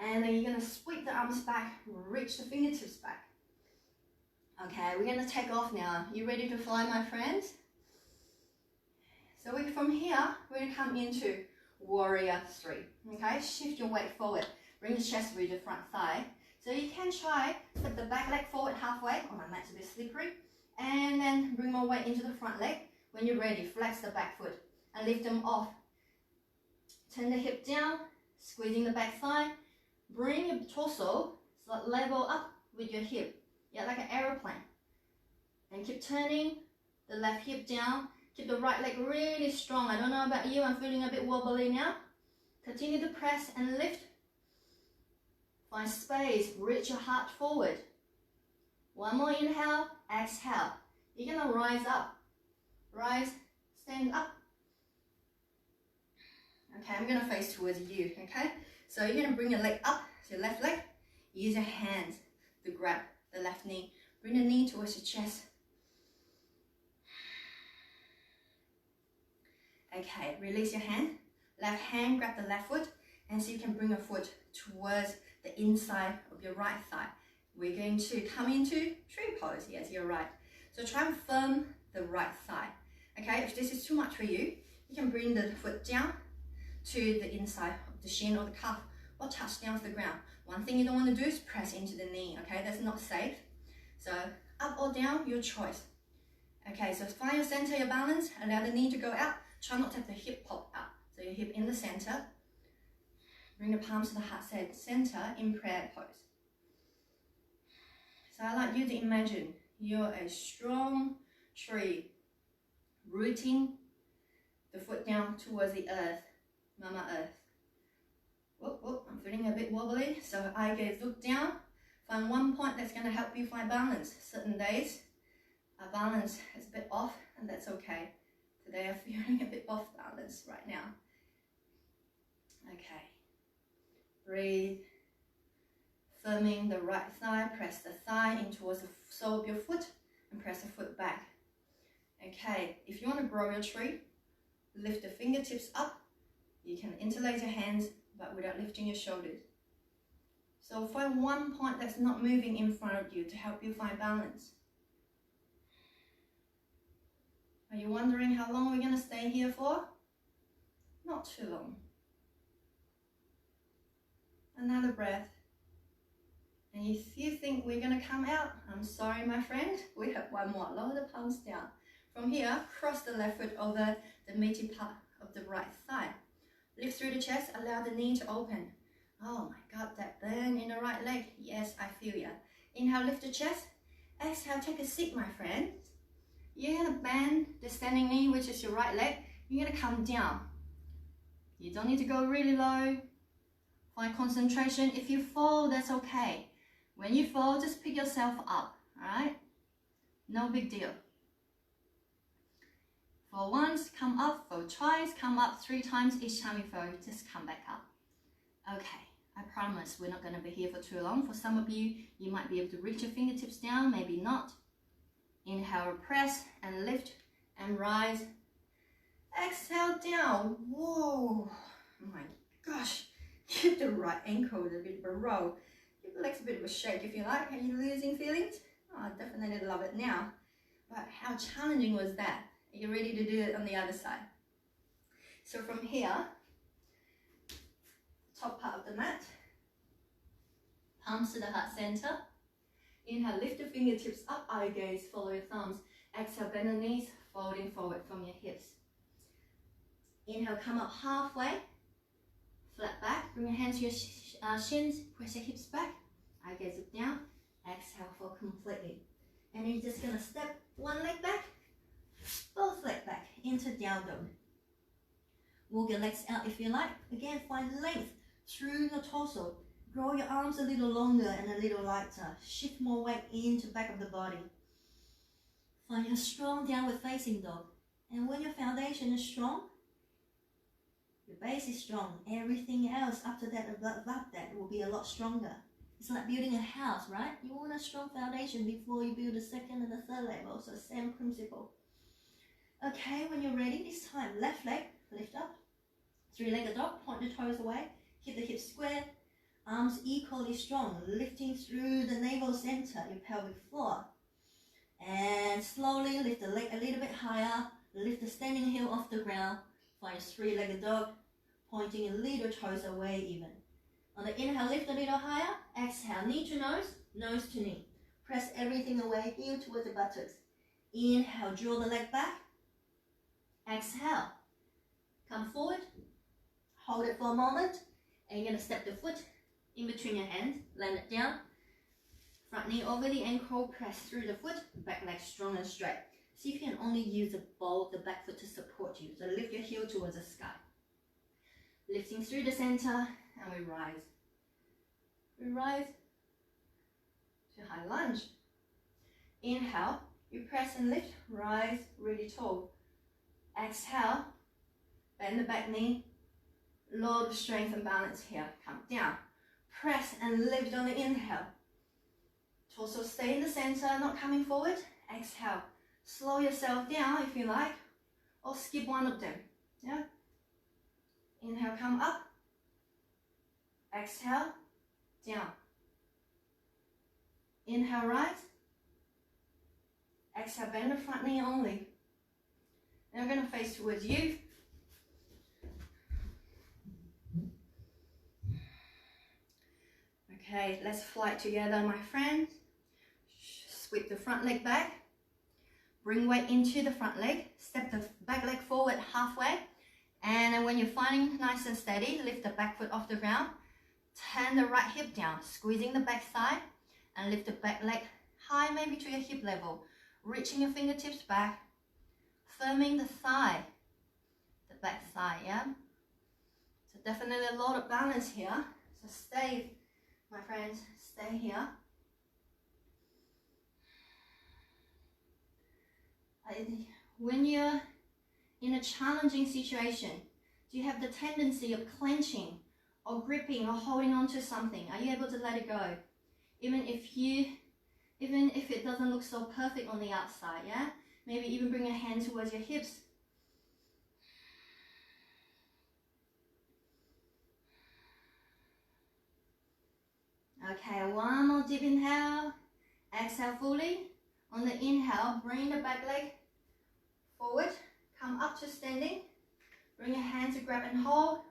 And then you're going to sweep the arms back, reach the fingertips back. Okay, we're going to take off now. You ready to fly, my friends? So from here, we're going to come into Warrior 3. Okay, shift your weight forward. Bring the chest with the front thigh. So you can try, put the back leg forward halfway. Oh, my mat's a bit slippery. And then bring more weight into the front leg. When you're ready, flex the back foot and lift them off. Turn the hip down, squeezing the back thigh. Bring your torso level up with your hip. Yeah, like an aeroplane. And keep turning the left hip down. Keep the right leg really strong. I don't know about you, I'm feeling a bit wobbly now. Continue to press and lift. Find space, reach your heart forward. One more inhale, exhale. You're gonna rise up. Rise, stand up. Okay, I'm gonna face towards you, okay? So you're gonna bring your leg up to your left leg. Use your hands to grab the left knee. Bring the knee towards your chest. Okay, release your hand. Left hand, grab the left foot. And so you can bring your foot towards the inside of your right thigh. We're going to come into tree pose. Yes, you're right. So try and firm the right thigh. Okay, if this is too much for you, you can bring the foot down to the inside of the shin or the calf or touch down to the ground. One thing you don't want to do is press into the knee, okay? That's not safe. So up or down, your choice. Okay, so find your center, your balance. Allow the knee to go out. Try not to have the hip pop out. So your hip in the center. Bring the palms to the heart center in prayer pose. So I'd like you to imagine you're a strong tree rooting the foot down towards the earth, Mama Earth. Whoop, whoop, I'm feeling a bit wobbly. So eye gaze, look down. Find one point that's going to help you find balance. Certain days, our balance is a bit off, and that's okay. Today I'm feeling a bit off balance right now. Okay. Breathe. Firming the right thigh, press the thigh in towards the sole of your foot and press the foot back. Okay, if you want to grow your tree, lift the fingertips up. You can interlace your hands, but without lifting your shoulders. So find one point that's not moving in front of you to help you find balance. Are you wondering how long we're going to stay here for? Not too long. Another breath. And if you think we're going to come out, I'm sorry, my friend. We have one more. Lower the palms down. From here, cross the left foot over the meaty part of the right thigh. Lift through the chest, allow the knee to open. Oh my God, that burn in the right leg. Yes, I feel ya. Inhale, lift the chest. Exhale, take a seat, my friend. You're going to bend the standing knee, which is your right leg. You're going to come down. You don't need to go really low. Find concentration. If you fall, that's okay. When you fall, just pick yourself up, alright? No big deal. Fall once, come up. Fall twice, come up 3 times. Each time you fall, just come back up. Okay, I promise we're not going to be here for too long. For some of you, you might be able to reach your fingertips down, maybe not. Inhale, press and lift and rise. Exhale, down. Whoa, oh my gosh. Give the right ankle a bit of a roll. Give the legs a bit of a shake if you like. Are you losing feelings? Oh, I definitely love it now. But how challenging was that? You're ready to do it on the other side. So from here, top part of the mat, palms to the heart center. Inhale, lift the fingertips up, eye gaze, follow your thumbs. Exhale, bend the knees, folding forward from your hips. Inhale, come up halfway, flat back, bring your hands to your shins, press your hips back, eye gaze look down, exhale, fold completely. And then you're just gonna step one leg back, both legs back into down dog. Walk your legs out if you like. Again, find length through your torso. Grow your arms a little longer and a little lighter. Shift more weight into the back of the body. Find your strong downward facing dog. And when your foundation is strong, your base is strong, everything else after that, above that, will be a lot stronger. It's like building a house, right? You want a strong foundation before you build the second and the third level, so same principle. Okay, when you're ready, this time, left leg, lift up. Three-legged dog, point the toes away, keep the hips square, arms equally strong, lifting through the navel center, your pelvic floor. And slowly lift the leg a little bit higher, lift the standing heel off the ground, find a three-legged dog, pointing a little toes away even. On the inhale, lift a little higher, exhale, knee to nose, nose to knee. Press everything away, heel towards the buttocks. Inhale, draw the leg back. Exhale, come forward, hold it for a moment, and you're going to step the foot in between your hands, land it down, front knee over the ankle, press through the foot, back leg strong and straight. See if you can only use the ball of the back foot to support you. So lift your heel towards the sky. Lifting through the center, and we rise. We rise to high lunge. Inhale, you press and lift, rise really tall. Exhale, bend the back knee, load of strength and balance here. Come down, press and lift on the inhale. Torso stay in the center, not coming forward. Exhale, slow yourself down if you like, or skip one of them. Yeah. Inhale, come up. Exhale, down. Inhale, rise. Exhale, bend the front knee only. Now we're going to face towards you. Okay, let's fly together, my friends. Sweep the front leg back. Bring weight into the front leg. Step the back leg forward halfway. And then when you're finding nice and steady, lift the back foot off the ground. Turn the right hip down, squeezing the back thigh. And lift the back leg high, maybe to your hip level. Reaching your fingertips back. Firming the thigh, the back thigh, yeah? So definitely a lot of balance here. So stay, my friends, stay here. When you're in a challenging situation, do you have the tendency of clenching or gripping or holding on to something? Are you able to let it go? Even if it doesn't look so perfect on the outside, yeah? Maybe even bring your hand towards your hips. Okay, one more deep inhale. Exhale fully. On the inhale, bring the back leg forward. Come up to standing. Bring your hand to grab and hold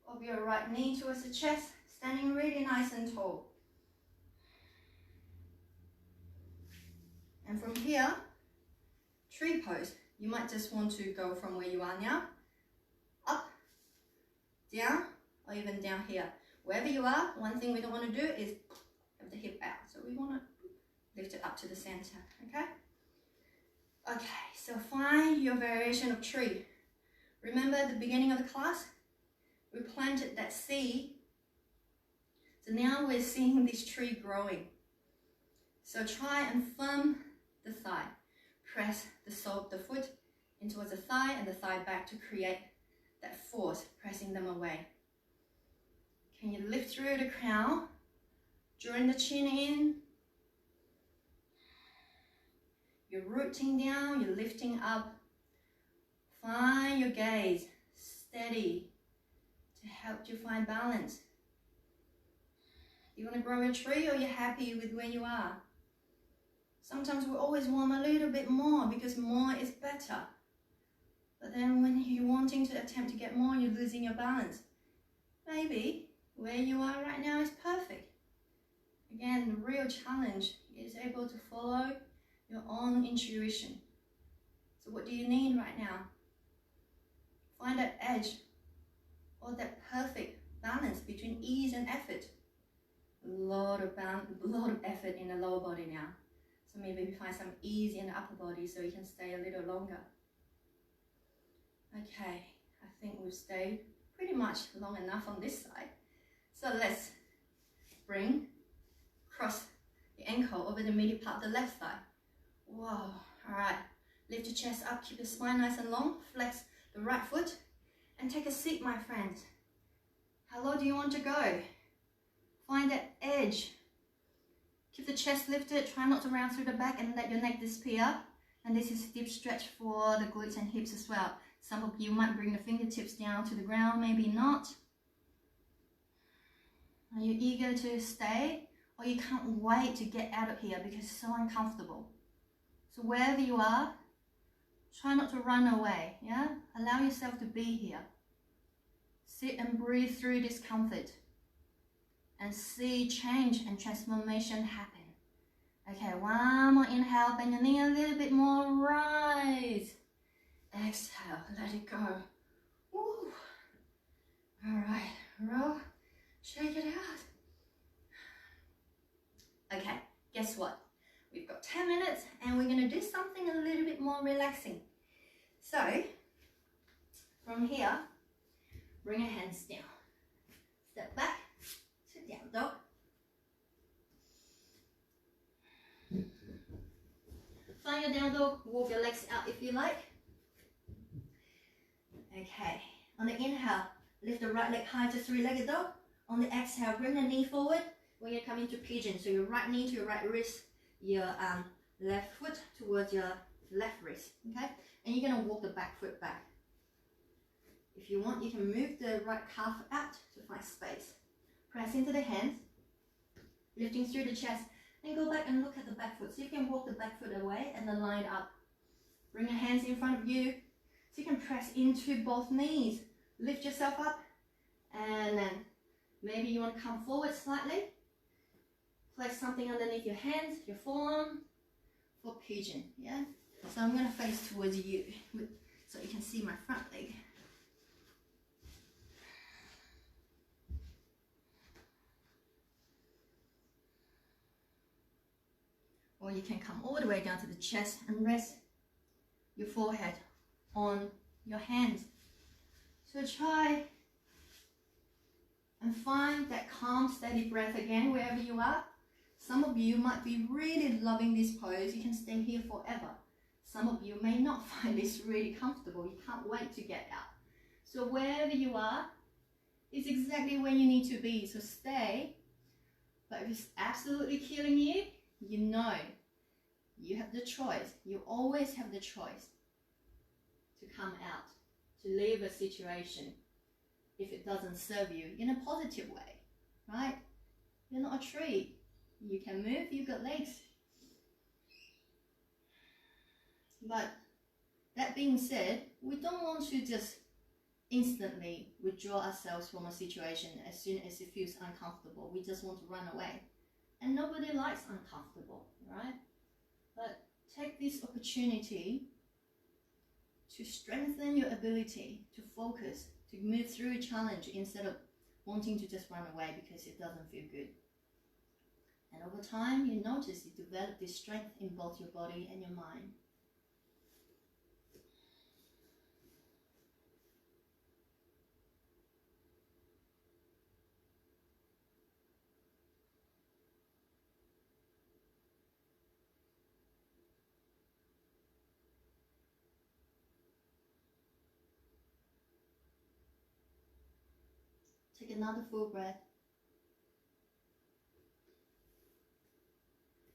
of your right knee towards the chest. Standing really nice and tall. And from here, tree pose. You might just want to go from where you are now, up, down, or even down here. Wherever you are, one thing we don't want to do is have the hip out. So we want to lift it up to the center, okay? Okay, so find your variation of tree. Remember at the beginning of the class, we planted that seed. So now we're seeing this tree growing. So try and firm the thigh. Press the sole of the foot in towards the thigh and the thigh back to create that force, pressing them away. Can you lift through the crown? Drawing the chin in. You're rooting down, you're lifting up. Find your gaze, steady, to help you find balance. You want to grow a tree or you're happy with where you are? Sometimes we always want a little bit more because more is better. But then when you're wanting to attempt to get more, you're losing your balance. Maybe where you are right now is perfect. Again, the real challenge is able to follow your own intuition. So what do you need right now? Find that edge or that perfect balance between ease and effort. A lot of effort in the lower body now. So maybe we find some ease in the upper body so you can stay a little longer. Okay, I think we've stayed pretty much long enough on this side. So let's cross the ankle over the middle part of the left thigh. Whoa, all right. Lift your chest up, keep your spine nice and long. Flex the right foot and take a seat, my friend. How low do you want to go? Find that edge. Keep the chest lifted, try not to round through the back and let your neck disappear. And this is a deep stretch for the glutes and hips as well. Some of you might bring the fingertips down to the ground, maybe not. Are you eager to stay? Or you can't wait to get out of here because it's so uncomfortable? So wherever you are, try not to run away, yeah? Allow yourself to be here. Sit and breathe through discomfort and see change and transformation happen. Okay, one more inhale, bend your knee a little bit more, rise. Exhale, let it go. Woo. All right, roll, shake it out. Okay, guess what? We've got 10 minutes and we're gonna do something a little bit more relaxing. So, from here, bring your hands down. Step back to down dog. Find your down dog, walk your legs out if you like. Okay, on the inhale, lift the right leg high to three-legged dog. On the exhale, bring the knee forward. We're going to come into pigeon. So your right knee to your right wrist, your left foot towards your left wrist. Okay, and you're going to walk the back foot back. If you want, you can move the right calf out to find space. Press into the hands, lifting through the chest, and go back and look at the back foot. So you can walk the back foot away and then line up. Bring your hands in front of you. So you can press into both knees. Lift yourself up. And then maybe you want to come forward slightly. Place something underneath your hands, your forearm, for pigeon. Yeah? So I'm going to face towards you so you can see my front leg. Or you can come all the way down to the chest and rest your forehead on your hands. So try and find that calm, steady breath again wherever you are. Some of you might be really loving this pose. You can stay here forever. Some of you may not find this really comfortable. You can't wait to get out. So wherever you are is exactly where you need to be. So stay. But if it's absolutely killing you, you know you have the choice. You always have the choice to come out, to leave a situation if it doesn't serve you in a positive way, right? You're not a tree. You can move, you've got legs. But that being said, we don't want to just instantly withdraw ourselves from a situation as soon as it feels uncomfortable. We just want to run away. And nobody likes uncomfortable, right? But take this opportunity to strengthen your ability to focus, to move through a challenge instead of wanting to just run away because it doesn't feel good. And over time, you notice you develop this strength in both your body and your mind. Take another full breath.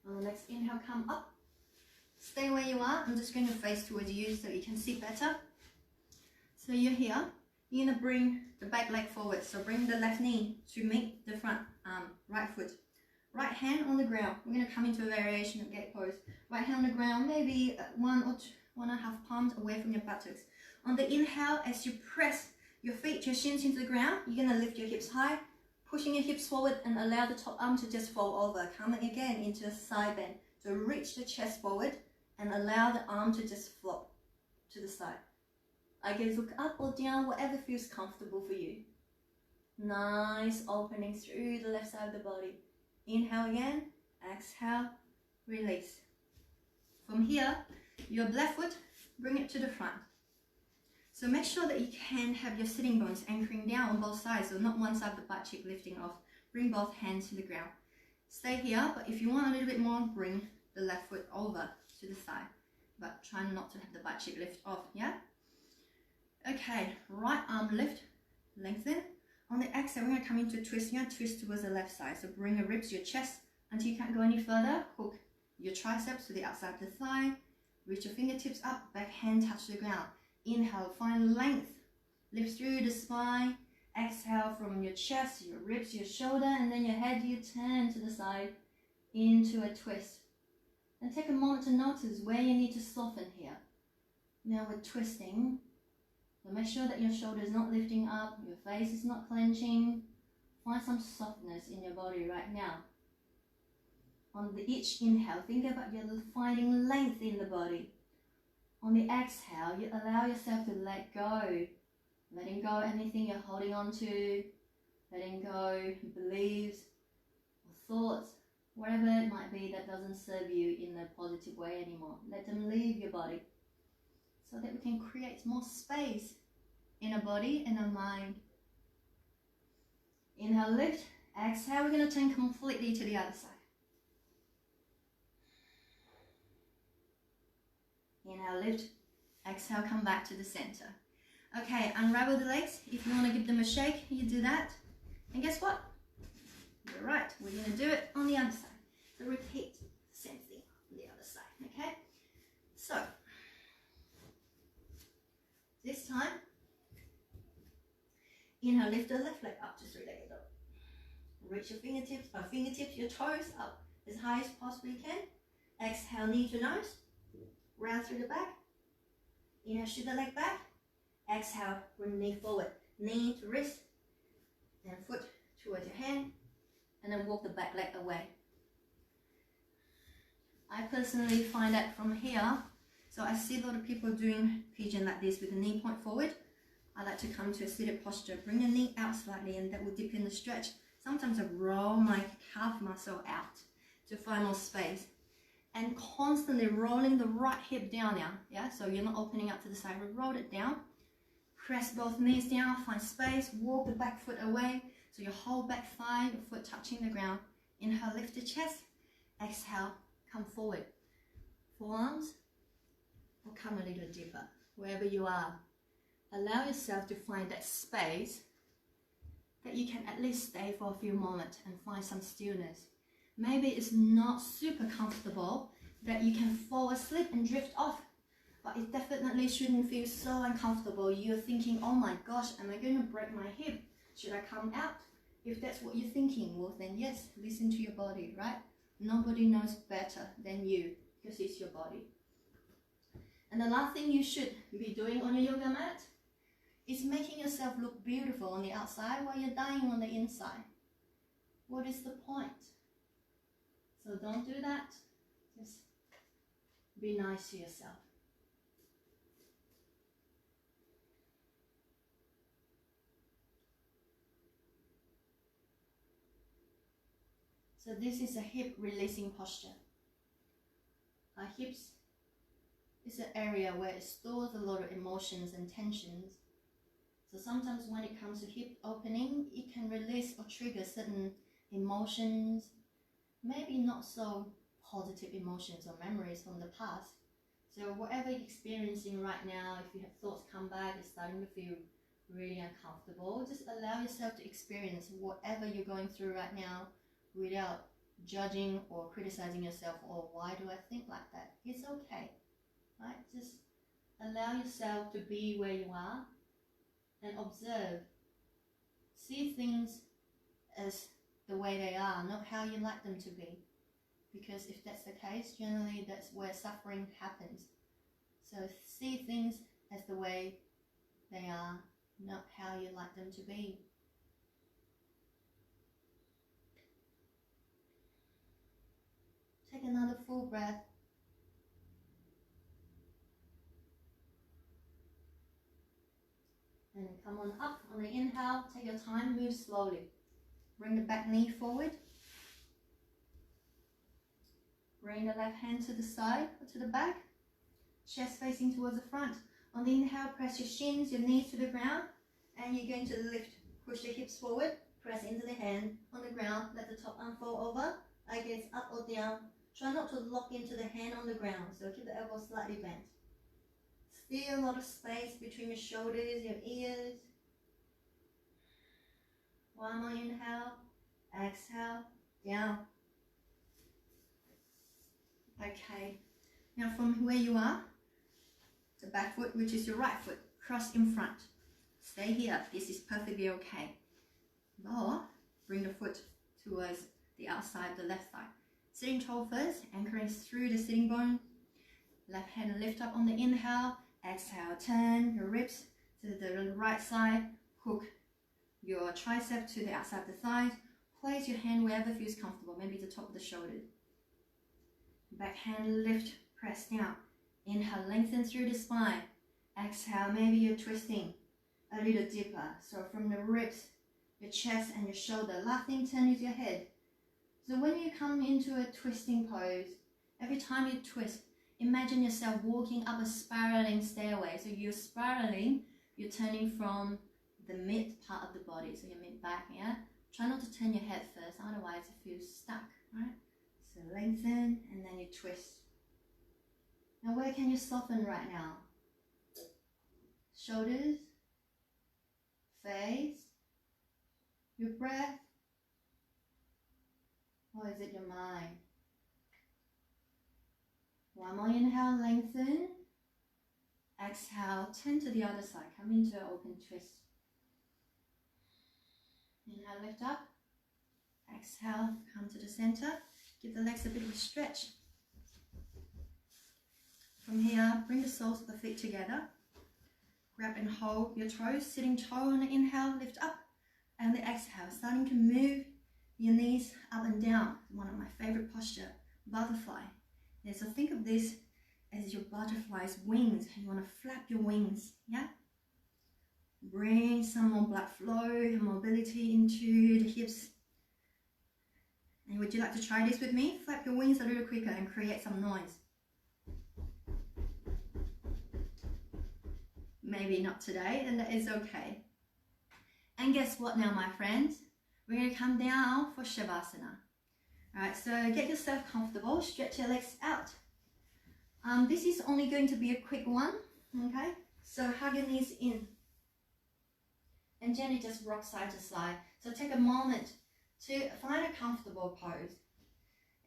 On the next inhale, come up. Stay where you are. I'm just going to face towards you so you can see better. So you're here. You're going to bring the back leg forward. So bring the left knee to meet the front right foot. Right hand on the ground. We're going to come into a variation of gate pose. Right hand on the ground, maybe 1.5 palms away from your buttocks. On the inhale, as you press your feet, your shins into the ground, you're going to lift your hips high, pushing your hips forward and allow the top arm to just fall over. Coming again into a side bend. So reach the chest forward and allow the arm to just flop to the side. Again, look up or down, whatever feels comfortable for you. Nice opening through the left side of the body. Inhale again, exhale, release. From here, your left foot, bring it to the front. So make sure that you can have your sitting bones anchoring down on both sides, so not one side of the butt cheek lifting off. Bring both hands to the ground. Stay here, but if you want a little bit more, bring the left foot over to the side. But try not to have the butt cheek lift off, yeah? Okay, right arm lift, lengthen. On the exhale, we're going to come into a twist. You're going to twist towards the left side. So bring your ribs, your chest, until you can't go any further. Hook your triceps to the outside of the thigh. Reach your fingertips up, back hand touch the ground. Inhale, find length. Lift through the spine. Exhale from your chest, your ribs, your shoulder, and then your head, you turn to the side into a twist. And take a moment to notice where you need to soften here. Now we're twisting. So make sure that your shoulder is not lifting up, your face is not clenching. Find some softness in your body right now. On each inhale, think about you finding length in the body. On the exhale, you allow yourself to let go. Letting go anything you're holding on to. Letting go beliefs or thoughts, whatever it might be that doesn't serve you in a positive way anymore. Let them leave your body, so that we can create more space in our body and our mind. Inhale, lift. Exhale, we're going to turn completely to the other side. Inhale, lift. Exhale, come back to the center. Okay, unravel the legs. If you want to give them a shake, you do that. And guess what? You're right. We're going to do it on the other side. So repeat the same thing on the other side, okay? So, this time, inhale, lift the left leg up to three-legged dog. Reach your fingertips, your toes up as high as possibly you can. Exhale, knee to nose. Round through the back. Inhale, shoot the leg back. Exhale, bring knee forward. Knee to wrist. And foot towards your hand. And then walk the back leg away. I personally find that from here, so I see a lot of people doing pigeon like this with the knee point forward. I like to come to a seated posture, bring the knee out slightly, and that will dip in the stretch. Sometimes I roll my calf muscle out to find more space. And constantly rolling the right hip down now, yeah? So you're not opening up to the side, but roll it down. Press both knees down, find space, walk the back foot away. So your whole back thigh, your foot touching the ground. Inhale, lift the chest. Exhale, come forward. Forearms will come a little deeper, wherever you are. Allow yourself to find that space that you can at least stay for a few moments and find some stillness. Maybe it's not super comfortable that you can fall asleep and drift off, but it definitely shouldn't feel so uncomfortable. You're thinking, oh my gosh, am I going to break my hip? Should I come out? If that's what you're thinking, well then yes, listen to your body, right? Nobody knows better than you, because it's your body. And the last thing you should be doing on your yoga mat is making yourself look beautiful on the outside while you're dying on the inside. What is the point? So don't do that. Just be nice to yourself. So this is a hip releasing posture. Our hips is an area where it stores a lot of emotions and tensions. So sometimes when it comes to hip opening, it can release or trigger certain emotions, maybe not so positive emotions or memories from the past. So whatever you're experiencing right now, if you have thoughts come back, it's starting to feel really uncomfortable, just allow yourself to experience whatever you're going through right now without judging or criticizing yourself, or why do I think like that? It's okay, right? Just allow yourself to be where you are and observe. See things as the way they are, not how you like them to be. Because if that's the case, generally that's where suffering happens. So see things as the way they are, not how you like them to be. Take another full breath. And come on up on the inhale. Take your time, move slowly. Bring the back knee forward. Bring the left hand to the side or to the back. Chest facing towards the front. On the inhale, press your shins, your knees to the ground. And you're going to lift, push the hips forward. Press into the hand on the ground. Let the top arm fall over. I guess up or down. Try not to lock into the hand on the ground. So keep the elbow slightly bent. Still a lot of space between your shoulders, your ears. One more inhale. Exhale. Down. Okay. Now from where you are, the back foot, which is your right foot, cross in front. Stay here. This is perfectly okay. Or bring the foot towards the outside, the left thigh. Sitting tall first, anchoring through the sitting bone. Left hand lift up on the inhale. Exhale, turn your ribs to the right side. Hook your tricep to the outside of the thighs. Place your hand wherever feels comfortable, maybe the top of the shoulders. Back hand lift, press down. Inhale, lengthen through the spine. Exhale, maybe you're twisting a little deeper. So from the ribs, your chest and your shoulder. Last thing, turn is your head. So when you come into a twisting pose, every time you twist, imagine yourself walking up a spiraling stairway. So you're spiraling, you're turning from the mid part of the body, so your mid back, yeah? Try not to turn your head first, otherwise it feels stuck, right? So lengthen and then you twist. Now where can you soften right now? Shoulders, face, your breath, or is it your mind? One more inhale, lengthen. Exhale, turn to the other side, come into an open twist. Inhale, lift up. Exhale, come to the center. Give the legs a bit of a stretch. From here, bring the soles of the feet together. Grab and hold your toes, sitting tall on the inhale, lift up. And the exhale, starting to move your knees up and down. One of my favorite posture, butterfly. Yeah, so think of this as your butterfly's wings. You want to flap your wings, yeah? Bring some more blood flow and mobility into the hips. And would you like to try this with me? Flap your wings a little quicker and create some noise. Maybe not today, and that is okay. And guess what now, my friends? We're going to come down for Shavasana. Alright, so get yourself comfortable, stretch your legs out. This is only going to be a quick one, okay? So hug your knees in. And gently just rock side to side. So take a moment to find a comfortable pose.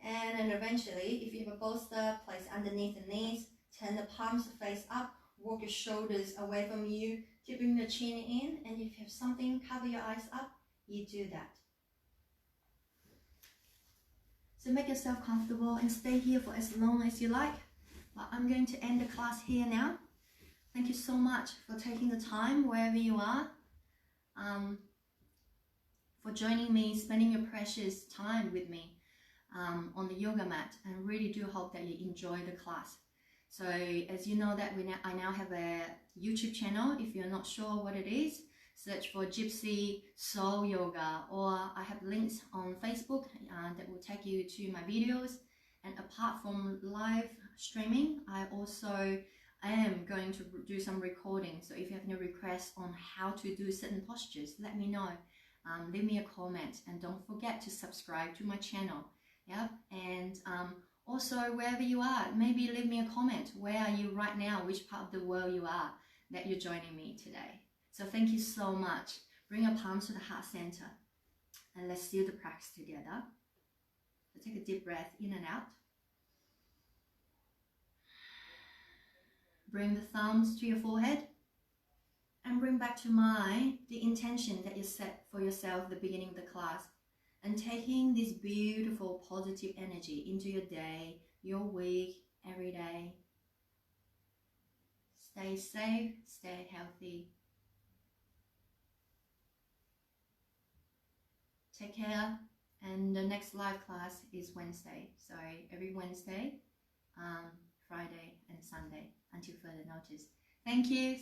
And then eventually, if you have a bolster, place underneath the knees, turn the palms face up, walk your shoulders away from you, keeping the chin in, and if you have something, cover your eyes up, you do that. So make yourself comfortable and stay here for as long as you like. But I'm going to end the class here now. Thank you so much for taking the time wherever you are, for joining me, spending your precious time with me on the yoga mat, and really do hope that you enjoy the class. So as you know that I now have a YouTube channel. If you're not sure what it is, search for Gypsy Soul Yoga, or I have links on Facebook that will take you to my videos. And apart from live streaming, I also am going to do some recording. So if you have any requests on how to do certain postures, let me know. Leave me a comment, and don't forget to subscribe to my channel. Yeah, and also wherever you are, maybe leave me a comment. Where are you right now? Which part of the world you are that you're joining me today? So thank you so much. Bring your palms to the heart center, and let's do the practice together. So take a deep breath in and out. Bring the thumbs to your forehead, and bring back to mind the intention that you set for yourself at the beginning of the class. and taking this beautiful positive energy into your day, your week, every day. Stay safe, stay healthy. Take care, and the next live class is Wednesday. So every Wednesday, Friday and Sunday until further notice. Thank you.